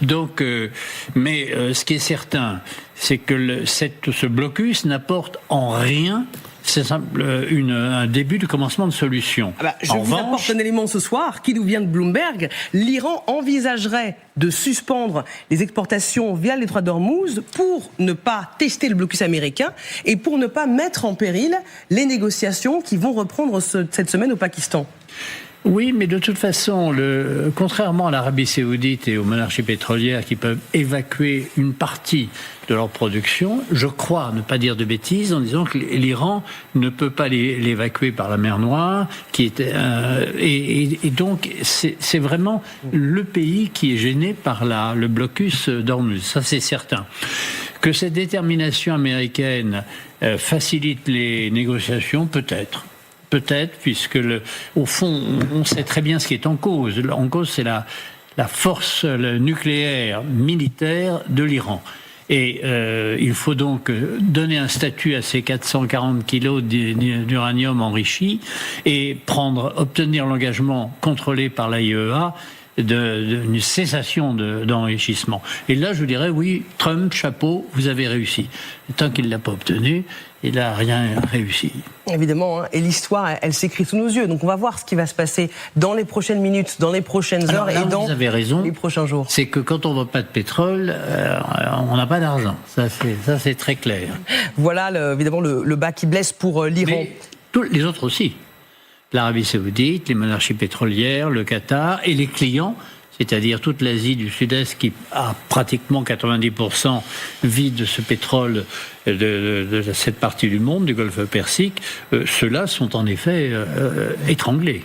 Donc, ce qui est certain, c'est que ce blocus n'apporte en rien... C'est un début du commencement de solution.
Je vous apporte un élément ce soir qui nous vient de Bloomberg. L'Iran envisagerait de suspendre les exportations via le détroit d'Ormuz pour ne pas tester le blocus américain et pour ne pas mettre en péril les négociations qui vont reprendre cette semaine au Pakistan.
Oui, mais de toute façon, contrairement à l'Arabie Saoudite et aux monarchies pétrolières qui peuvent évacuer une partie de leur production, je crois ne pas dire de bêtises en disant que l'Iran ne peut pas l'évacuer par la mer Noire, et donc c'est vraiment le pays qui est gêné par le blocus d'Ormuz. Ça, c'est certain. Que cette détermination américaine facilite les négociations, peut-être. Peut-être, puisque au fond, on sait très bien ce qui est en cause. En cause, c'est la force nucléaire militaire de l'Iran. Et il faut donc donner un statut à ces 440 kilos d'uranium enrichi et obtenir l'engagement contrôlé par l'AIEA d'une cessation d'enrichissement. Et là, je vous dirais, oui, Trump, chapeau, vous avez réussi. Et tant qu'il ne l'a pas obtenu, il n'a rien réussi.
Évidemment, et l'histoire, elle s'écrit sous nos yeux. Donc on va voir ce qui va se passer dans les prochaines minutes, dans les prochaines heures et dans les prochains jours.
C'est que quand on ne voit pas de pétrole, on n'a pas d'argent. Ça, c'est très clair.
Voilà, évidemment, le bas qui blesse pour l'Iran.
Mais les autres aussi. L'Arabie Saoudite, les monarchies pétrolières, le Qatar et les clients, c'est-à-dire toute l'Asie du Sud-Est qui a pratiquement 90% vit de ce pétrole de cette partie du monde, du Golfe Persique, ceux-là sont en effet étranglés.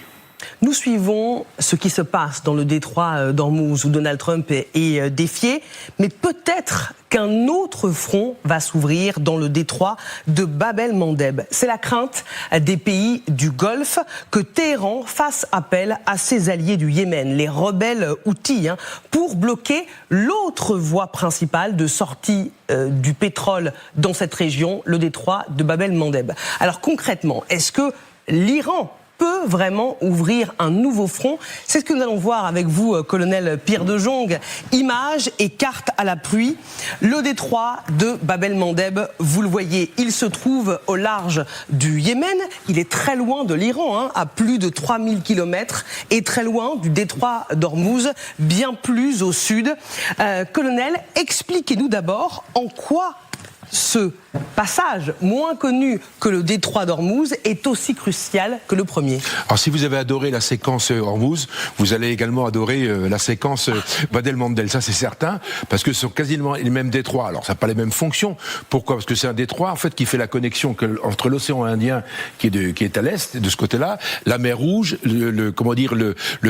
Nous suivons ce qui se passe dans le détroit d'Ormuz où Donald Trump est défié, mais peut-être qu'un autre front va s'ouvrir dans le détroit de Bab el-Mandeb. C'est la crainte des pays du Golfe que Téhéran fasse appel à ses alliés du Yémen, les rebelles houthis, pour bloquer l'autre voie principale de sortie du pétrole dans cette région, le détroit de Bab el-Mandeb. Alors concrètement, est-ce que l'Iran peut vraiment ouvrir un nouveau front? C'est ce que nous allons voir avec vous, colonel Pierre de Jong. Images et cartes à l'appui. Le détroit de Bab el-Mandeb, vous le voyez, il se trouve au large du Yémen. Il est très loin de l'Iran, à plus de 3000 km, et très loin du détroit d'Ormuz, bien plus au sud. Colonel, expliquez-nous d'abord en quoi ce passage moins connu que le détroit d'Ormuz est aussi crucial que le premier.
Alors si vous avez adoré la séquence Hormuz, vous allez également adorer la séquence Bab el-Mandeb, ça c'est certain, parce que ce sont quasiment les mêmes détroits. Alors ça n'a pas les mêmes fonctions. Pourquoi? Parce que c'est un détroit en fait qui fait la connexion entre l'océan Indien qui est à l'est, de ce côté-là, la mer Rouge, le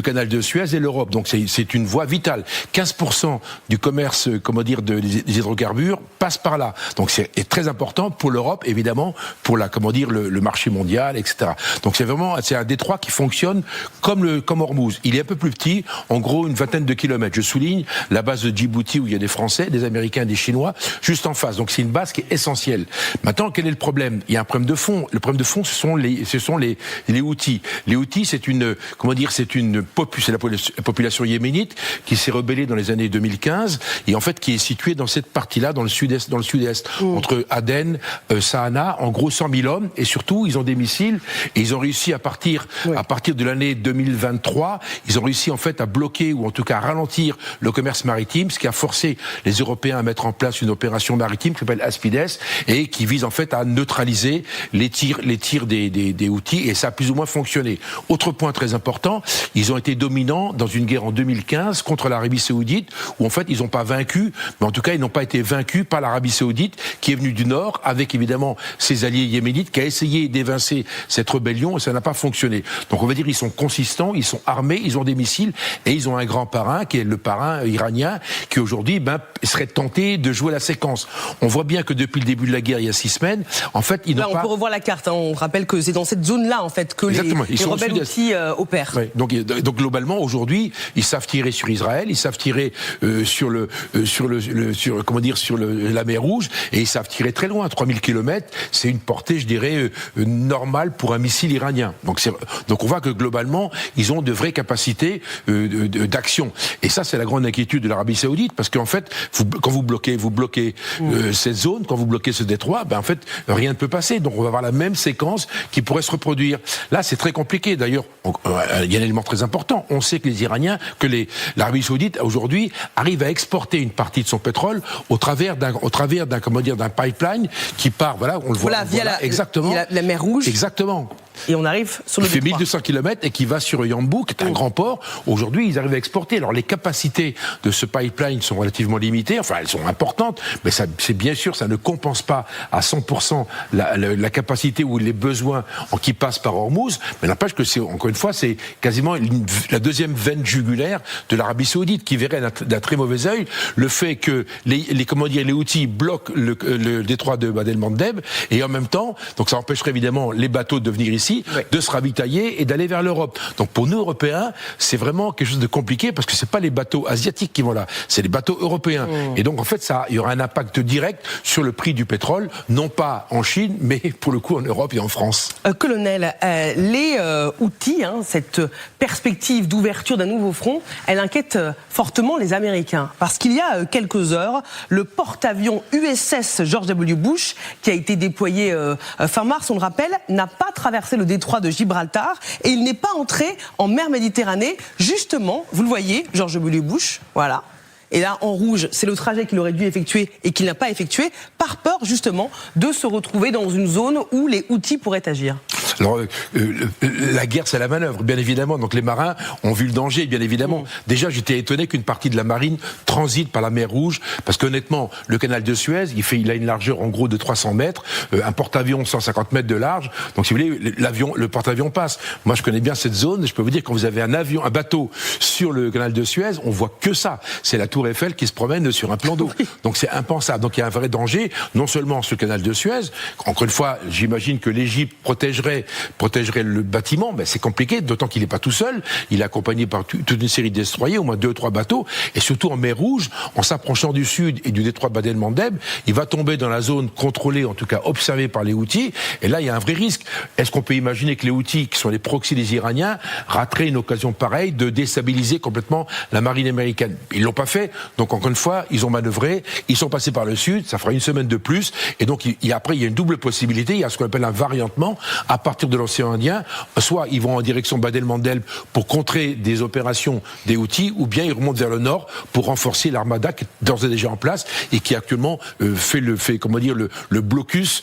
canal de Suez et l'Europe. Donc c'est une voie vitale. 15% du commerce, des hydrocarbures passe par là. Donc c'est très important pour l'Europe, évidemment, pour le marché mondial, etc. Donc c'est un détroit qui fonctionne comme Hormuz. Il est un peu plus petit, en gros une vingtaine de kilomètres. Je souligne la base de Djibouti où il y a des Français, des Américains, des Chinois, juste en face. Donc c'est une base qui est essentielle. Maintenant, quel est le problème? Il y a un problème de fond. Le problème de fond, ce sont les Houthis. Les Houthis, c'est la population yéménite qui s'est rebellée dans les années 2015 et en fait qui est située dans cette partie-là, dans le sud-est, entre Aden, Sahana, en gros 100 000 hommes, et surtout ils ont des missiles et ils ont réussi à partir de l'année 2023, ils ont réussi en fait à bloquer ou en tout cas à ralentir le commerce maritime, ce qui a forcé les Européens à mettre en place une opération maritime qui s'appelle Aspides et qui vise en fait à neutraliser les tirs des Houthis, et ça a plus ou moins fonctionné. Autre point très important, ils ont été dominants dans une guerre en 2015 contre l'Arabie Saoudite où en fait ils n'ont pas vaincu, mais en tout cas ils n'ont pas été vaincus par l'Arabie Saoudite qui est venue du Nord, avec évidemment ses alliés yéménites, qui a essayé d'évincer cette rébellion et ça n'a pas fonctionné. Donc on va dire ils sont consistants, ils sont armés, ils ont des missiles et ils ont un grand parrain qui est le parrain iranien qui aujourd'hui serait tenté de jouer la séquence. On voit bien que depuis le début de la guerre, il y a 6 semaines, en fait, ils n'ont pas...
On peut revoir la carte, hein. On rappelle que c'est dans cette zone-là en fait que les rebelles Houthis opèrent.
Oui. Donc globalement aujourd'hui, ils savent tirer sur Israël, ils savent tirer sur la mer Rouge et ils savent tirer très loin, 3000 km, c'est une portée, je dirais, normale pour un missile iranien. Donc on voit que globalement, ils ont de vraies capacités d'action. Et ça, c'est la grande inquiétude de l'Arabie Saoudite, parce qu'en fait, quand vous bloquez cette zone, quand vous bloquez ce détroit, en fait, rien ne peut passer. Donc on va avoir la même séquence qui pourrait se reproduire. Là, c'est très compliqué. D'ailleurs, il y a un élément très important. On sait que l'Arabie Saoudite aujourd'hui arrive à exporter une partie de son pétrole au travers d'un pipeline qui part, on le voit,
via la mer Rouge.
Exactement.
Et on arrive sur le détroit.
Il fait 1200 km et qui va sur Yanbu, qui est un grand port. Aujourd'hui, ils arrivent à exporter. Alors, les capacités de ce pipeline sont relativement limitées. Enfin, elles sont importantes, mais c'est bien sûr, ça ne compense pas à 100% la capacité ou les besoins qui passent par Hormuz. Mais n'empêche que encore une fois, c'est quasiment la deuxième veine jugulaire de l'Arabie Saoudite qui verrait d'un très mauvais œil le fait que les Houthis bloquent le détroit de Bab el-Mandeb et en même temps, donc ça empêcherait évidemment les bateaux de venir ici, de se ravitailler et d'aller vers l'Europe. Donc pour nous Européens, c'est vraiment quelque chose de compliqué parce que c'est pas les bateaux asiatiques qui vont là, c'est les bateaux européens. Et donc en fait il y aura un impact direct sur le prix du pétrole, non pas en Chine, mais pour le coup en Europe et en France.
Colonel, les Houthis, cette perspective d'ouverture d'un nouveau front, elle inquiète fortement les Américains. Parce qu'il y a quelques heures, le porte-avions USS George W. Bush, qui a été déployé fin mars, on le rappelle, n'a pas traversé le détroit de Gibraltar et il n'est pas entré en mer Méditerranée. Justement, vous le voyez, George W. Bush, voilà. Et là, en rouge, c'est le trajet qu'il aurait dû effectuer et qu'il n'a pas effectué, par peur justement de se retrouver dans une zone où les Houthis pourraient agir.
Alors, la guerre, c'est la manœuvre, bien évidemment. Donc les marins ont vu le danger, bien évidemment. Déjà, j'étais étonné qu'une partie de la marine transite par la mer Rouge, parce qu'honnêtement, le canal de Suez, il a une largeur en gros de 300 mètres, un porte-avions 150 mètres de large. Donc si vous voulez, le porte-avions passe. Moi, je connais bien cette zone. Je peux vous dire, quand vous avez un bateau sur le canal de Suez, on voit que ça. C'est la Tour Eiffel qui se promène sur un plan d'eau. Donc c'est impensable. Donc il y a un vrai danger, non seulement sur le canal de Suez. Encore une fois, j'imagine que l'Égypte protégerait le bâtiment, c'est compliqué, d'autant qu'il n'est pas tout seul, il est accompagné par toute une série de destroyers, au moins 2 ou 3 bateaux, et surtout en mer Rouge, en s'approchant du sud et du détroit de Bab el-Mandeb, il va tomber dans la zone contrôlée, en tout cas observée par les Houthis, et là il y a un vrai risque. Est-ce qu'on peut imaginer que les Houthis, qui sont les proxys des Iraniens, rateraient une occasion pareille de déstabiliser complètement la marine américaine? Ils l'ont pas fait, donc encore une fois, ils ont manœuvré, ils sont passés par le sud, ça fera une semaine de plus, et donc après il y a une double possibilité, il y a ce qu'on appelle un variantement, à partir de l'océan Indien, soit ils vont en direction Bab el-Mandeb pour contrer des opérations des Houthis, ou bien ils remontent vers le nord pour renforcer l'armada qui est d'ores et déjà en place et qui actuellement fait le blocus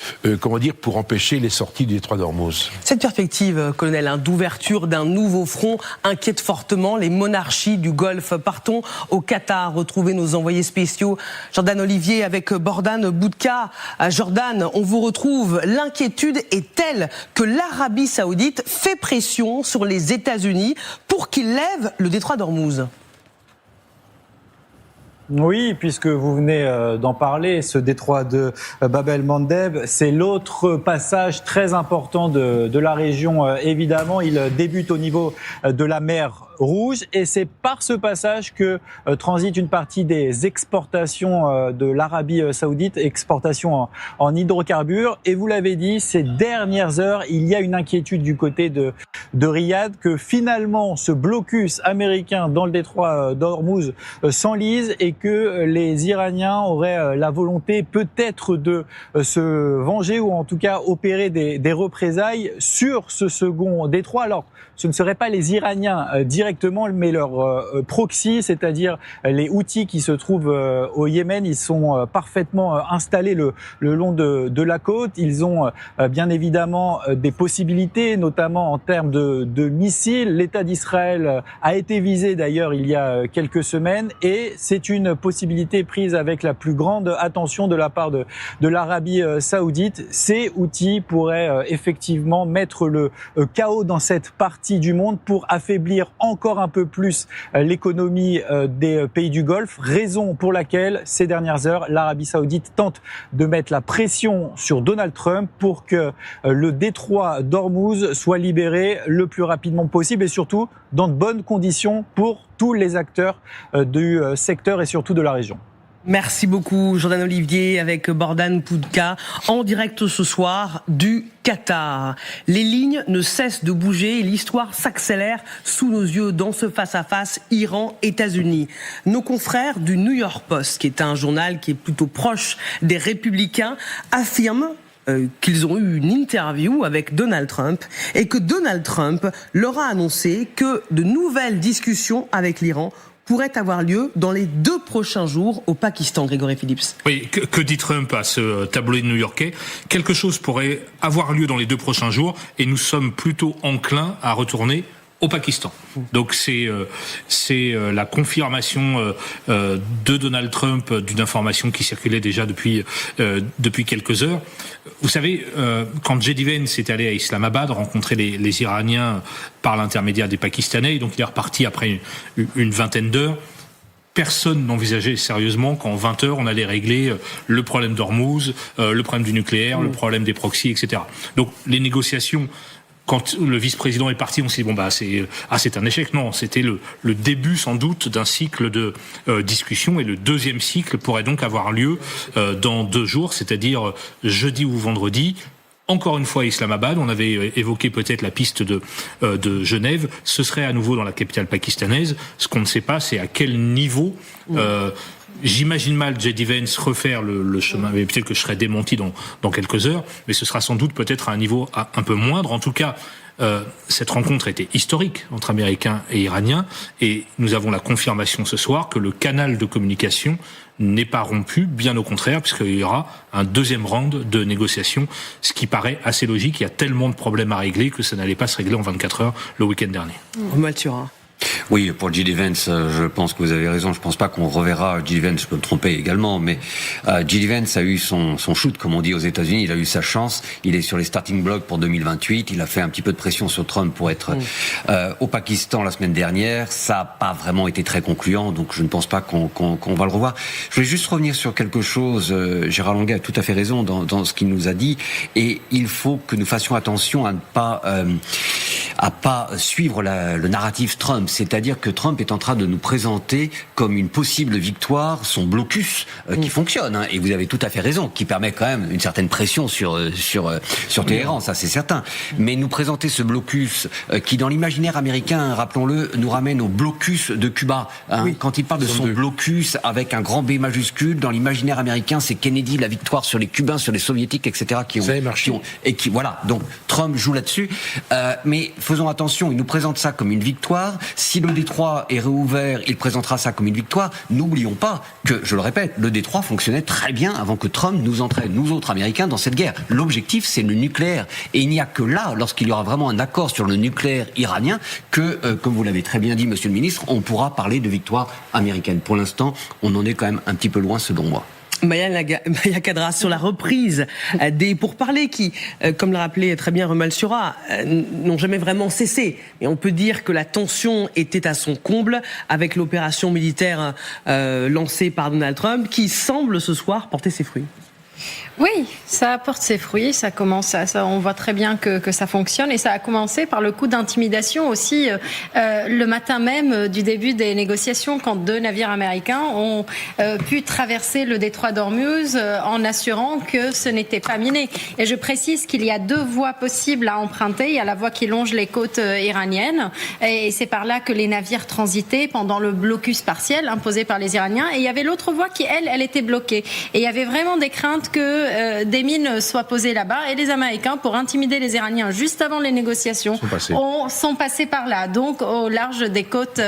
pour empêcher les sorties du détroit d'Ormuz.
Cette perspective, colonel, d'ouverture d'un nouveau front inquiète fortement les monarchies du Golfe. Partons au Qatar, retrouver nos envoyés spéciaux, Jordan Olivier avec Bordan Boudka. Jordan, on vous retrouve. L'inquiétude est telle que l'Arabie Saoudite fait pression sur les États-Unis pour qu'ils lèvent le détroit d'Ormuz.
Oui, puisque vous venez d'en parler, ce détroit de Bab el-Mandeb, c'est l'autre passage très important de la région. Évidemment, il débute au niveau de la mer Rouge et c'est par ce passage que transite une partie des exportations de l'Arabie Saoudite, exportations en hydrocarbures. Et vous l'avez dit, ces dernières heures, il y a une inquiétude du côté de Riyad que finalement ce blocus américain dans le détroit d'Ormuz s'enlise et que les Iraniens auraient la volonté peut-être de se venger ou en tout cas opérer des représailles sur ce second détroit. Alors, ce ne seraient pas les Iraniens directement, mais leur proxy, c'est-à-dire les Houthis qui se trouvent au Yémen. Ils sont parfaitement installés le long de la côte. Ils ont bien évidemment des possibilités, notamment en termes de missiles. L'État d'Israël a été visé d'ailleurs il y a quelques semaines et c'est une une possibilité prise avec la plus grande attention de la part de l'Arabie saoudite. Ces outils pourraient effectivement mettre le chaos dans cette partie du monde pour affaiblir encore un peu plus l'économie des pays du Golfe, raison pour laquelle ces dernières heures, l'Arabie saoudite tente de mettre la pression sur Donald Trump pour que le détroit d'Ormuz soit libéré le plus rapidement possible et surtout dans de bonnes conditions pour tous les acteurs du secteur et surtout de la région.
Merci beaucoup Jordan Olivier avec Bordan Poudka en direct ce soir du Qatar. Les lignes ne cessent de bouger et l'histoire s'accélère sous nos yeux dans ce face-à-face Iran-États-Unis. Nos confrères du New York Post, qui est un journal qui est plutôt proche des républicains, affirment qu'ils ont eu une interview avec Donald Trump et que Donald Trump leur a annoncé que de nouvelles discussions avec l'Iran pourrait avoir lieu dans les 2 prochains jours au Pakistan, Grégory Phillips.
Oui, que dit Trump à ce tabloïd new-yorkais ? Quelque chose pourrait avoir lieu dans les 2 prochains jours et nous sommes plutôt enclins à retourner au Pakistan. Donc c'est la confirmation de Donald Trump d'une information qui circulait déjà depuis quelques heures. Vous savez, quand J.D. Vance est allé à Islamabad rencontrer les Iraniens par l'intermédiaire des Pakistanais, et donc il est reparti après une vingtaine d'heures, personne n'envisageait sérieusement qu'en 20 heures, on allait régler le problème d'Ormuz, le problème du nucléaire, le problème des proxys, etc. Donc les négociations, quand le vice-président est parti, on s'est dit c'est un échec. Non, c'était le début sans doute d'un cycle de discussion, et le deuxième cycle pourrait donc avoir lieu dans 2 jours, c'est-à-dire jeudi ou vendredi. Encore une fois à Islamabad, on avait évoqué peut-être la piste de Genève. Ce serait à nouveau dans la capitale pakistanaise. Ce qu'on ne sait pas, c'est à quel niveau. J'imagine mal J.D. Vance refaire le chemin, mais peut-être que je serai démenti dans quelques heures, mais ce sera sans doute peut-être à un niveau un peu moindre. En tout cas, cette rencontre était historique entre Américains et Iraniens, et nous avons la confirmation ce soir que le canal de communication n'est pas rompu, bien au contraire, puisqu'il y aura un deuxième round de négociations, ce qui paraît assez logique. Il y a tellement de problèmes à régler que ça n'allait pas se régler en 24 heures le week-end dernier.
Oui, pour J.D. Vance, je pense que vous avez raison. Je pense pas qu'on reverra J.D. Vance. Je peux me tromper également, mais J.D. Vance a eu son shoot, comme on dit aux États-Unis. Il a eu sa chance. Il est sur les starting blocks pour 2028. Il a fait un petit peu de pression sur Trump pour être au Pakistan la semaine dernière. Ça a pas vraiment été très concluant, donc je ne pense pas qu'on va le revoir. Je voulais juste revenir sur quelque chose. Gérard Longuet a tout à fait raison dans ce qu'il nous a dit, et il faut que nous fassions attention à ne pas suivre le narratif Trump. C'est-à-dire que Trump est en train de nous présenter comme une possible victoire son blocus qui fonctionne, hein, et vous avez tout à fait raison, qui permet quand même une certaine pression sur Téhéran, ça c'est certain. Mais nous présenter ce blocus qui, dans l'imaginaire américain, rappelons-le, nous ramène au blocus de Cuba. Hein, quand il parle de son blocus avec un grand B majuscule, dans l'imaginaire américain, c'est Kennedy, la victoire sur les Cubains, sur les Soviétiques, etc. Voilà. Donc Trump joue là-dessus, mais faisons attention. Il nous présente ça comme une victoire. Si le Détroit est réouvert, il présentera ça comme une victoire. N'oublions pas que, je le répète, le Détroit fonctionnait très bien avant que Trump nous entraîne, nous autres Américains, dans cette guerre. L'objectif, c'est le nucléaire. Et il n'y a que là, lorsqu'il y aura vraiment un accord sur le nucléaire iranien, que, comme vous l'avez très bien dit, Monsieur le Ministre, on pourra parler de victoire américaine. Pour l'instant, on en est quand même un petit peu loin, selon moi.
Maya Kadra, sur la reprise des pourparlers qui, comme l'a rappelé très bien Remal Sura, n'ont jamais vraiment cessé. Et on peut dire que la tension était à son comble avec l'opération militaire lancée par Donald Trump, qui semble ce soir porter ses fruits.
Oui, ça apporte ses fruits, ça commence, on voit très bien que ça fonctionne, et ça a commencé par le coup d'intimidation aussi le matin même du début des négociations, quand 2 navires américains ont pu traverser le détroit d'Ormuz en assurant que ce n'était pas miné. Et je précise qu'il y a 2 voies possibles à emprunter. Il y a la voie qui longe les côtes iraniennes, et c'est par là que les navires transitaient pendant le blocus partiel imposé par les Iraniens, et il y avait l'autre voie qui, elle était bloquée. Et il y avait vraiment des craintes crainte que des mines soient posées là-bas. Et les Américains, pour intimider les Iraniens juste avant les négociations, sont passés par là, donc au large des côtes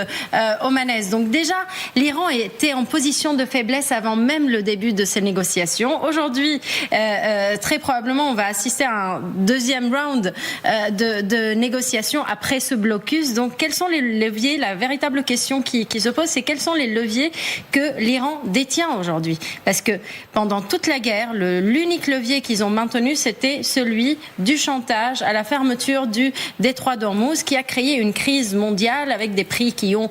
omanaises. Donc déjà, l'Iran était en position de faiblesse avant même le début de ces négociations. Aujourd'hui, très probablement, on va assister à un deuxième round de négociations après ce blocus. Donc quels sont les leviers? La véritable question qui se pose, c'est quels sont les leviers que l'Iran détient aujourd'hui? Parce que pendant toute la guerre, l'unique levier qu'ils ont maintenu, c'était celui du chantage à la fermeture du détroit d'Ormuz, qui a créé une crise mondiale avec des prix qui ont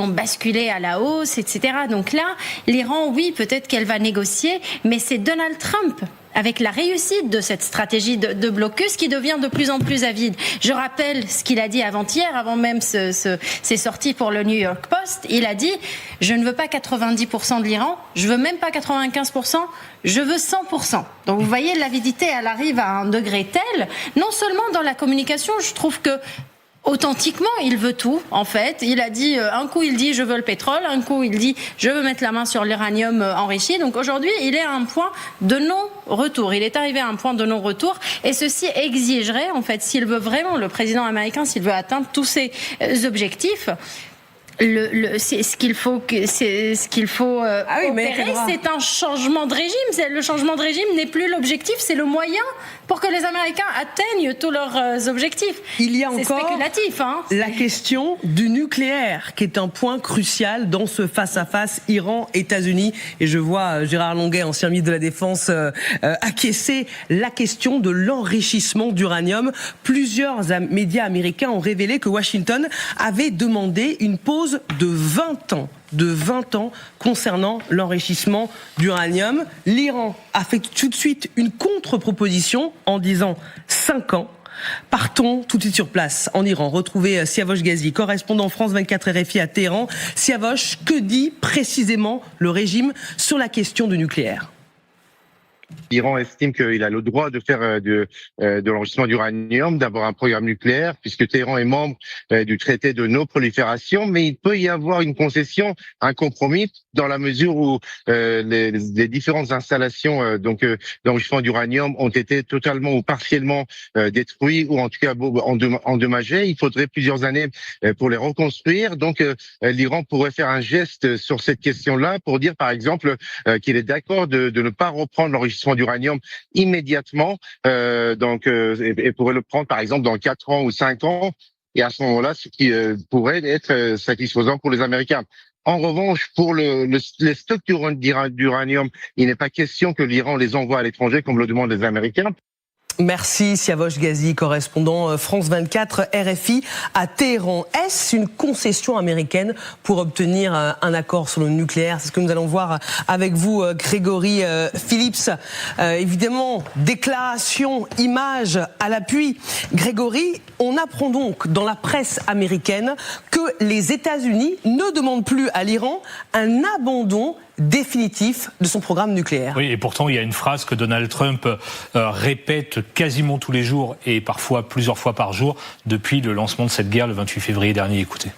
basculé à la hausse, etc. Donc là, l'Iran, oui, peut-être qu'elle va négocier, mais c'est Donald Trump, avec la réussite de cette stratégie de blocus, qui devient de plus en plus avide. Je rappelle ce qu'il a dit avant-hier, avant même ses sorties pour le New York Post. Il a dit « Je ne veux pas 90% de l'Iran, je veux même pas 95%, je veux 100%. » Donc vous voyez, l'avidité, elle arrive à un degré tel, non seulement dans la communication, je trouve que authentiquement, il veut tout, en fait. Il a dit, un coup il dit je veux le pétrole, un coup il dit je veux mettre la main sur l'uranium enrichi. Donc aujourd'hui, il est à un point de non-retour. Il est arrivé à un point de non-retour, et ceci exigerait, en fait, s'il veut vraiment, le président américain, s'il veut atteindre tous ses objectifs, c'est ce qu'il faut opérer, c'est un changement de régime. Le changement de régime n'est plus l'objectif, c'est le moyen pour que les Américains atteignent tous leurs objectifs.
Il y a encore
spéculatif,
la question du nucléaire, qui est un point crucial dans ce face-à-face Iran-États-Unis. Et je vois Gérard Longuet, ancien ministre de la Défense, acquiescer la question de l'enrichissement d'uranium. Plusieurs médias américains ont révélé que Washington avait demandé une pause de 20 ans concernant l'enrichissement d'uranium. L'Iran a fait tout de suite une contre-proposition en disant 5 ans. Partons tout de suite sur place en Iran. Retrouvez Siavosh Ghazi, correspondant France 24 RFI à Téhéran. Siavosh, que dit précisément le régime sur la question du nucléaire ?
L'Iran estime qu'il a le droit de faire de l'enrichissement d'uranium, d'avoir un programme nucléaire, puisque Téhéran est membre du traité de non-prolifération, mais il peut y avoir une concession, un compromis, dans la mesure où les différentes installations d'enrichissement d'uranium ont été totalement ou partiellement détruites, ou en tout cas endommagées. Il faudrait plusieurs années pour les reconstruire. Donc l'Iran pourrait faire un geste sur cette question-là pour dire, par exemple, qu'il est d'accord de ne pas reprendre l'enrichissement d'uranium immédiatement, et pourrait le prendre par exemple dans 4 ans ou 5 ans, et à ce moment-là, ce qui pourrait être satisfaisant pour les Américains. En revanche, pour les stocks d'uranium, il n'est pas question que l'Iran les envoie à l'étranger comme le demandent les Américains.
Merci Siavosh Ghazi, correspondant France 24 RFI à Téhéran. Est-ce une concession américaine pour obtenir un accord sur le nucléaire? C'est ce que nous allons voir avec vous, Grégory Phillips. Évidemment, déclaration, image à l'appui. Grégory, on apprend donc dans la presse américaine que les États-Unis ne demandent plus à l'Iran un abandon définitif de son programme nucléaire.
Oui, et pourtant il y a une phrase que Donald Trump répète quasiment tous les jours et parfois plusieurs fois par jour depuis le lancement de cette guerre le 28 février dernier. Écoutez.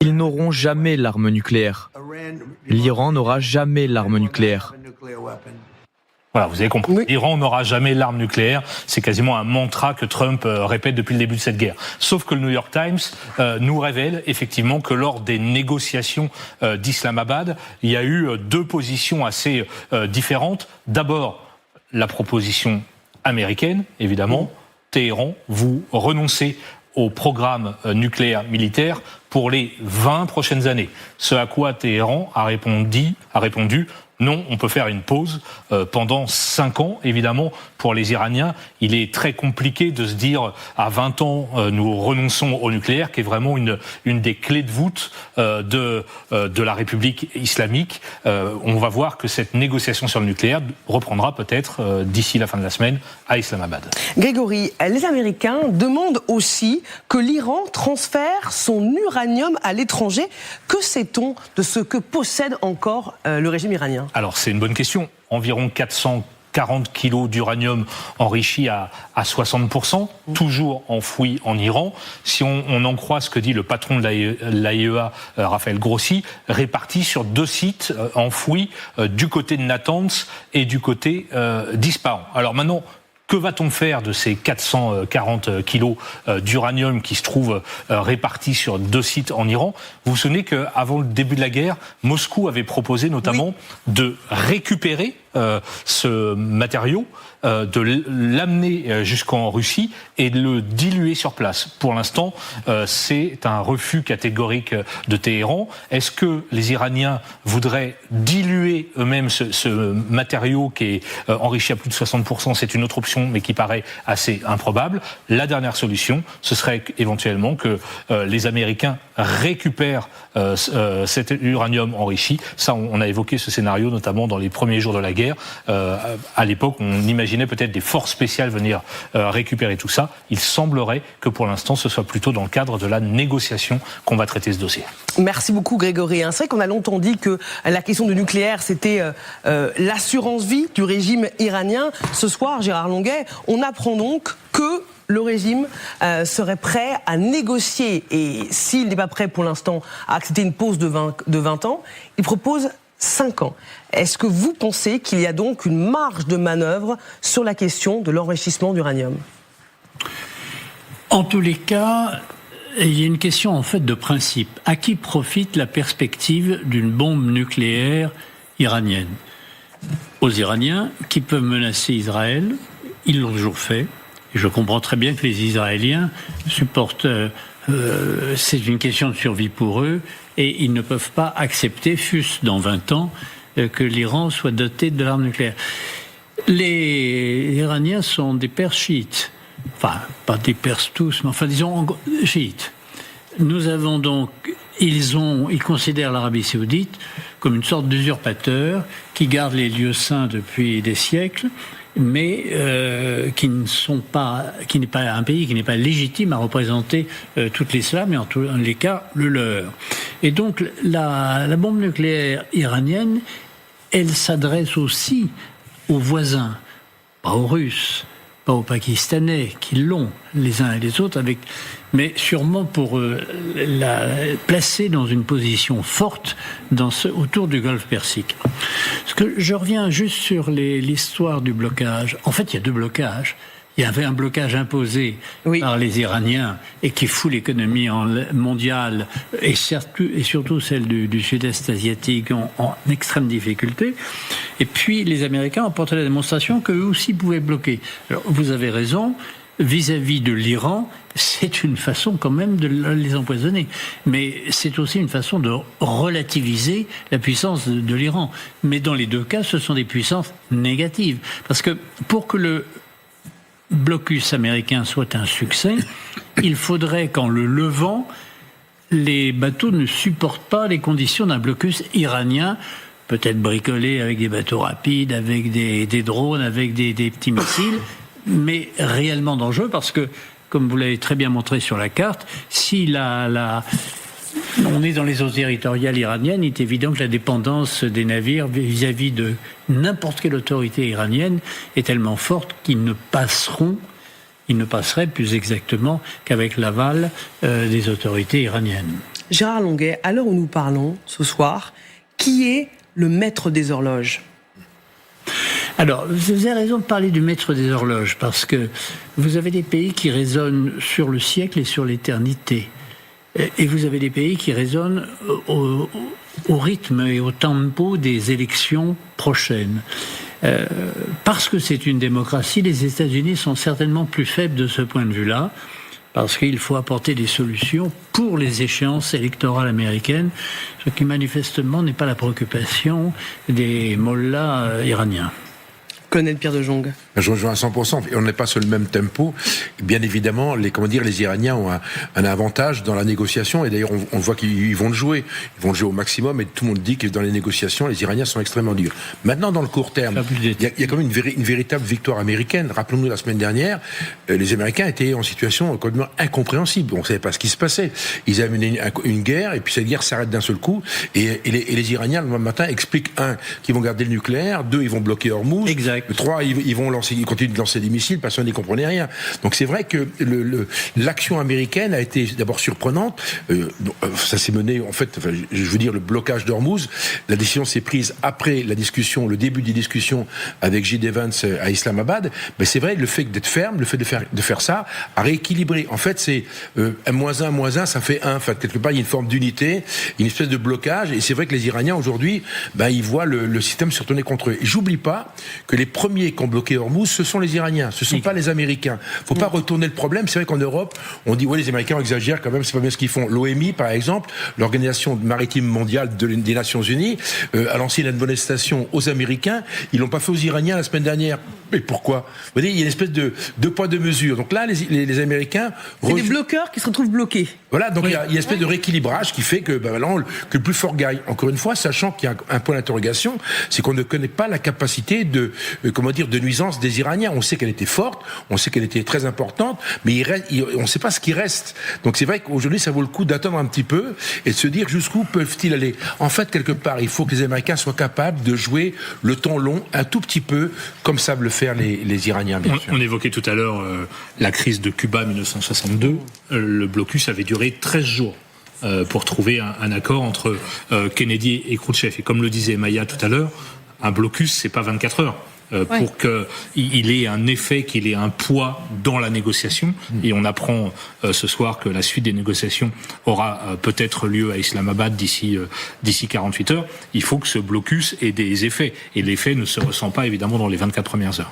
Ils n'auront jamais l'arme nucléaire. L'Iran n'aura jamais l'arme nucléaire.
Voilà, vous avez compris. Oui. L'Iran n'aura jamais l'arme nucléaire. C'est quasiment un mantra que Trump répète depuis le début de cette guerre. Sauf que le New York Times nous révèle effectivement que lors des négociations d'Islamabad, il y a eu 2 positions assez différentes. D'abord, la proposition américaine, évidemment. Téhéran, vous renoncez au programme nucléaire militaire pour les 20 prochaines années. Ce à quoi Téhéran a répondu non, on peut faire une pause pendant 5 ans. Évidemment, pour les Iraniens, il est très compliqué de se dire à 20 ans, nous renonçons au nucléaire, qui est vraiment une des clés de voûte de la République islamique. On va voir que cette négociation sur le nucléaire reprendra peut-être d'ici la fin de la semaine à Islamabad.
Grégory, les Américains demandent aussi que l'Iran transfère son uranium à l'étranger. Que sait-on de ce que possède encore le régime iranien ?
Alors, c'est une bonne question. Environ 400 40 kilos d'uranium enrichi à 60%, toujours enfoui en Iran. Si on en croit ce que dit le patron de l'AIEA, Raphaël Grossi, répartis sur 2 sites enfouis du côté de Natanz et du côté d'Ispahan. Alors maintenant, que va-t-on faire de ces 440 kilos d'uranium qui se trouvent répartis sur 2 sites en Iran? Vous vous souvenez qu'avant le début de la guerre, Moscou avait proposé notamment de récupérer ce matériau, de l'amener jusqu'en Russie et de le diluer sur place. Pour l'instant, c'est un refus catégorique de Téhéran. Est-ce que les Iraniens voudraient diluer eux-mêmes ce matériau qui est enrichi à plus de 60%? C'est une autre option, mais qui paraît assez improbable. La dernière solution, ce serait éventuellement que les Américains récupèrent cet uranium enrichi. Ça, on a évoqué ce scénario notamment dans les premiers jours de la guerre. À l'époque, on imaginait peut-être des forces spéciales venir récupérer tout ça. Il semblerait que pour l'instant, ce soit plutôt dans le cadre de la négociation qu'on va traiter ce dossier.
Merci beaucoup Grégory. C'est vrai qu'on a longtemps dit que la question du nucléaire, c'était l'assurance vie du régime iranien. Ce soir, Gérard Longuet, on apprend donc que le régime serait prêt à négocier. Et s'il n'est pas prêt pour l'instant à accepter une pause de 20 ans, il propose 5 ans. Est-ce que vous pensez qu'il y a donc une marge de manœuvre sur la question de l'enrichissement d'uranium?
En tous les cas, il y a une question en fait de principe. À qui profite la perspective d'une bombe nucléaire iranienne? Aux Iraniens qui peuvent menacer Israël, ils l'ont toujours fait. Et je comprends très bien que les Israéliens supportent... c'est une question de survie pour eux et ils ne peuvent pas accepter, fût-ce dans 20 ans, que l'Iran soit doté de l'arme nucléaire. Les Iraniens sont des Perses chiites. Enfin, pas des Perses tous, mais enfin, disons, chiites. Nous avons donc... Ils considèrent l'Arabie Saoudite comme une sorte d'usurpateur qui garde les lieux saints depuis des siècles, mais qui n'est pas un pays qui n'est pas légitime à représenter tout l'islam, et en tous les cas le leur. Et donc la bombe nucléaire iranienne, elle s'adresse aussi aux voisins, pas aux Russes, pas aux Pakistanais qui l'ont les uns et les autres, mais sûrement pour la placer dans une position forte autour du Golfe Persique. Parce que je reviens juste sur l'histoire du blocage. En fait, il y a 2 blocages. Il y avait un blocage imposé par les Iraniens et qui fout l'économie mondiale et surtout celle du sud-est asiatique en extrême difficulté. Et puis les Américains ont apporté la démonstration qu'eux aussi pouvaient bloquer. Alors vous avez raison, vis-à-vis de l'Iran, c'est une façon quand même de les empoisonner. Mais c'est aussi une façon de relativiser la puissance de l'Iran. Mais dans les 2 cas, ce sont des puissances négatives. Parce que pour que le blocus américain soit un succès, il faudrait qu'en le levant, les bateaux ne supportent pas les conditions d'un blocus iranien, peut-être bricolé avec des bateaux rapides, avec des drones, avec des petits missiles, mais réellement dangereux parce que, comme vous l'avez très bien montré sur la carte, si on est dans les eaux territoriales iraniennes, il est évident que la dépendance des navires vis-à-vis de n'importe quelle autorité iranienne est tellement forte qu'ils ne passeraient plus exactement qu'avec l'aval des autorités iraniennes.
Gérard Longuet, à l'heure où nous parlons ce soir, qui est le maître des horloges?
Alors, vous avez raison de parler du maître des horloges, parce que vous avez des pays qui raisonnent sur le siècle et sur l'éternité. Et vous avez des pays qui raisonnent au rythme et au tempo des élections prochaines. Parce que c'est une démocratie, les États-Unis sont certainement plus faibles de ce point de vue-là, parce qu'il faut apporter des solutions pour les échéances électorales américaines, ce qui manifestement n'est pas la préoccupation des mollahs iraniens.
Colonel Pierre de Jong.
Je rejoins à 100%. On n'est pas sur le même tempo. Bien évidemment, les Iraniens ont un avantage dans la négociation. Et d'ailleurs, on voit qu'ils vont le jouer. Ils vont le jouer au maximum. Et tout le monde dit que dans les négociations, les Iraniens sont extrêmement durs. Maintenant, dans le court terme, il y a quand même une véritable victoire américaine. Rappelons-nous, la semaine dernière, les Américains étaient en situation complètement incompréhensible. On ne savait pas ce qui se passait. Ils avaient mené une guerre, et puis cette guerre s'arrête d'un seul coup. Et les Iraniens, le matin, expliquent, 1, qu'ils vont garder le nucléaire, 2, ils vont bloquer Hormuz,
Direct.
Le 3, ils continuent de lancer des missiles, personne n'y comprenait rien. Donc c'est vrai que l'action américaine a été d'abord surprenante. Ça s'est mené, en fait, je veux dire, le blocage d'Ormuz. La décision s'est prise après la discussion, le début des discussions avec J.D. Vance à Islamabad. Mais c'est vrai, le fait d'être ferme, le fait de faire ça, a rééquilibré. En fait, c'est -1, ça fait 1. Enfin, quelque part, il y a une forme d'unité, une espèce de blocage. Et c'est vrai que les Iraniens, aujourd'hui, ils voient le système se retourner contre eux. Et j'oublie pas que les premiers qui ont bloqué Hormuz, ce sont les Iraniens, ce sont pas les Américains. Faut pas retourner le problème. C'est vrai qu'en Europe, on dit, les Américains exagèrent quand même, c'est pas bien ce qu'ils font. L'OMI, par exemple, l'Organisation maritime mondiale des Nations Unies, a lancé une admonestation aux Américains. Ils l'ont pas fait aux Iraniens la semaine dernière. Mais pourquoi? Vous voyez, il y a une espèce de deux poids, deux mesures. Donc là, les Américains...
C'est des bloqueurs qui se retrouvent bloqués.
Voilà, donc il y a une espèce de rééquilibrage qui fait que, que le plus fort gagne. Encore une fois, sachant qu'il y a un point d'interrogation, c'est qu'on ne connaît pas la capacité de nuisance des Iraniens. On sait qu'elle était forte, on sait qu'elle était très importante, mais on ne sait pas ce qui reste. Donc c'est vrai qu'aujourd'hui, ça vaut le coup d'attendre un petit peu et de se dire jusqu'où peuvent-ils aller. En fait, quelque part, il faut que les Américains soient capables de jouer le temps long un tout petit peu, comme savent le faire les Iraniens, bien sûr.
On évoquait tout à l'heure la crise de Cuba 1962. Le blocus avait duré 13 jours. Pour trouver un accord entre Kennedy et Khrouchtchev. Et comme le disait Maya tout à l'heure, un blocus, c'est pas 24 heures. Pour qu'il ait un effet, qu'il ait un poids dans la négociation. Et on apprend ce soir que la suite des négociations aura peut-être lieu à Islamabad d'ici 48 heures. Il faut que ce blocus ait des effets. Et l'effet ne se ressent pas évidemment dans les 24 premières heures.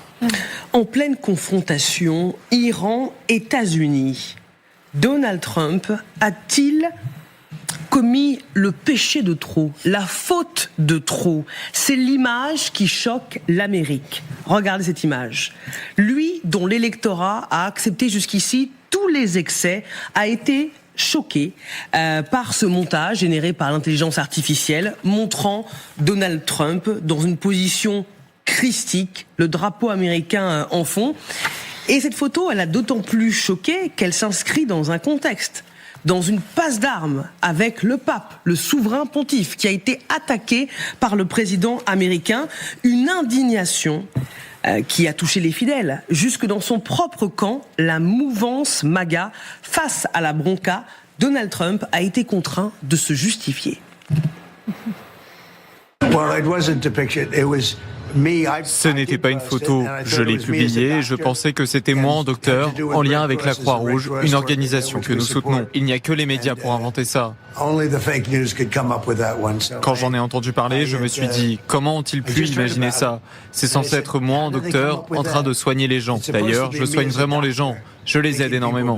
En pleine confrontation, Iran-États-Unis, Donald Trump a-t-il commis le péché de trop, la faute de trop? C'est l'image qui choque l'Amérique. Regardez cette image. Lui, dont l'électorat a accepté jusqu'ici tous les excès, a été choqué par ce montage généré par l'intelligence artificielle, montrant Donald Trump dans une position christique, le drapeau américain en fond. Et cette photo, elle a d'autant plus choqué qu'elle s'inscrit dans un contexte, dans une passe d'armes avec le pape, le souverain pontife, qui a été attaqué par le président américain. Une indignation qui a touché les fidèles. Jusque dans son propre camp, la mouvance MAGA, face à la bronca, Donald Trump a été contraint de se justifier.
Ce n'était pas une photo, je l'ai publiée, je pensais que c'était moi en docteur, en lien avec la Croix-Rouge, une organisation que nous soutenons. Il n'y a que les médias pour inventer ça. Quand j'en ai entendu parler, je me suis dit, comment ont-ils pu imaginer ça? C'est censé être moi en docteur, en train de soigner les gens. D'ailleurs, je soigne vraiment les gens, je les aide énormément.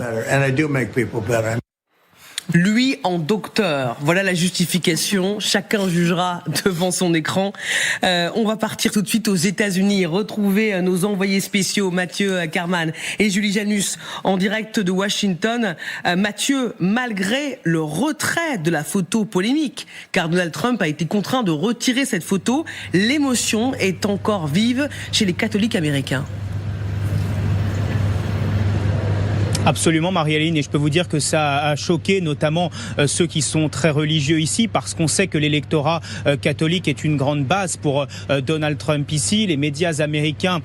Lui en docteur, voilà la justification, chacun jugera devant son écran. On va partir tout de suite aux États-Unis et retrouver nos envoyés spéciaux Mathieu Karman et Julie Janus en direct de Washington. Mathieu, malgré le retrait de la photo polémique, car Donald Trump a été contraint de retirer cette photo, l'émotion est encore vive chez les catholiques américains.
Absolument, Marie-Aline, et je peux vous dire que ça a choqué notamment ceux qui sont très religieux ici, parce qu'on sait que l'électorat catholique est une grande base pour Donald Trump ici. Les médias américains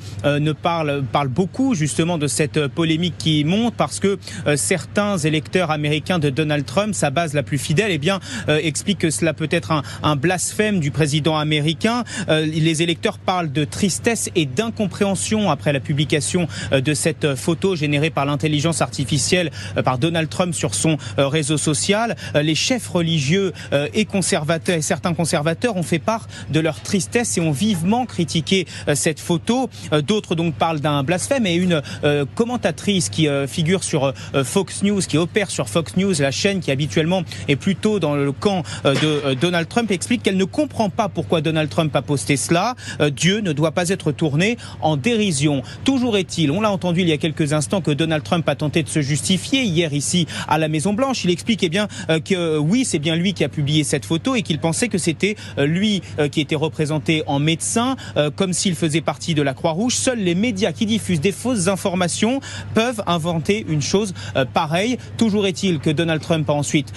parlent beaucoup justement de cette polémique qui monte, parce que certains électeurs américains de Donald Trump, sa base la plus fidèle, expliquent que cela peut être un blasphème du président américain. Les électeurs parlent de tristesse et d'incompréhension après la publication de cette photo générée par l'intelligence artificielle par Donald Trump sur son réseau social. Les chefs religieux et conservateurs et certains conservateurs ont fait part de leur tristesse et ont vivement critiqué cette photo. D'autres donc parlent d'un blasphème, et une commentatrice qui figure sur Fox News, qui opère sur Fox News, la chaîne qui habituellement est plutôt dans le camp de Donald Trump, explique qu'elle ne comprend pas pourquoi Donald Trump a posté cela. Dieu ne doit pas être tourné en dérision. Toujours est-il, on l'a entendu il y a quelques instants, que Donald Trump a tenté tenté de se justifier hier ici à la Maison-Blanche. Il explique que oui, c'est bien lui qui a publié cette photo et qu'il pensait que c'était lui qui était représenté en médecin, comme s'il faisait partie de la Croix-Rouge. Seuls les médias qui diffusent des fausses informations peuvent inventer une chose pareille. Toujours est-il que Donald Trump a ensuite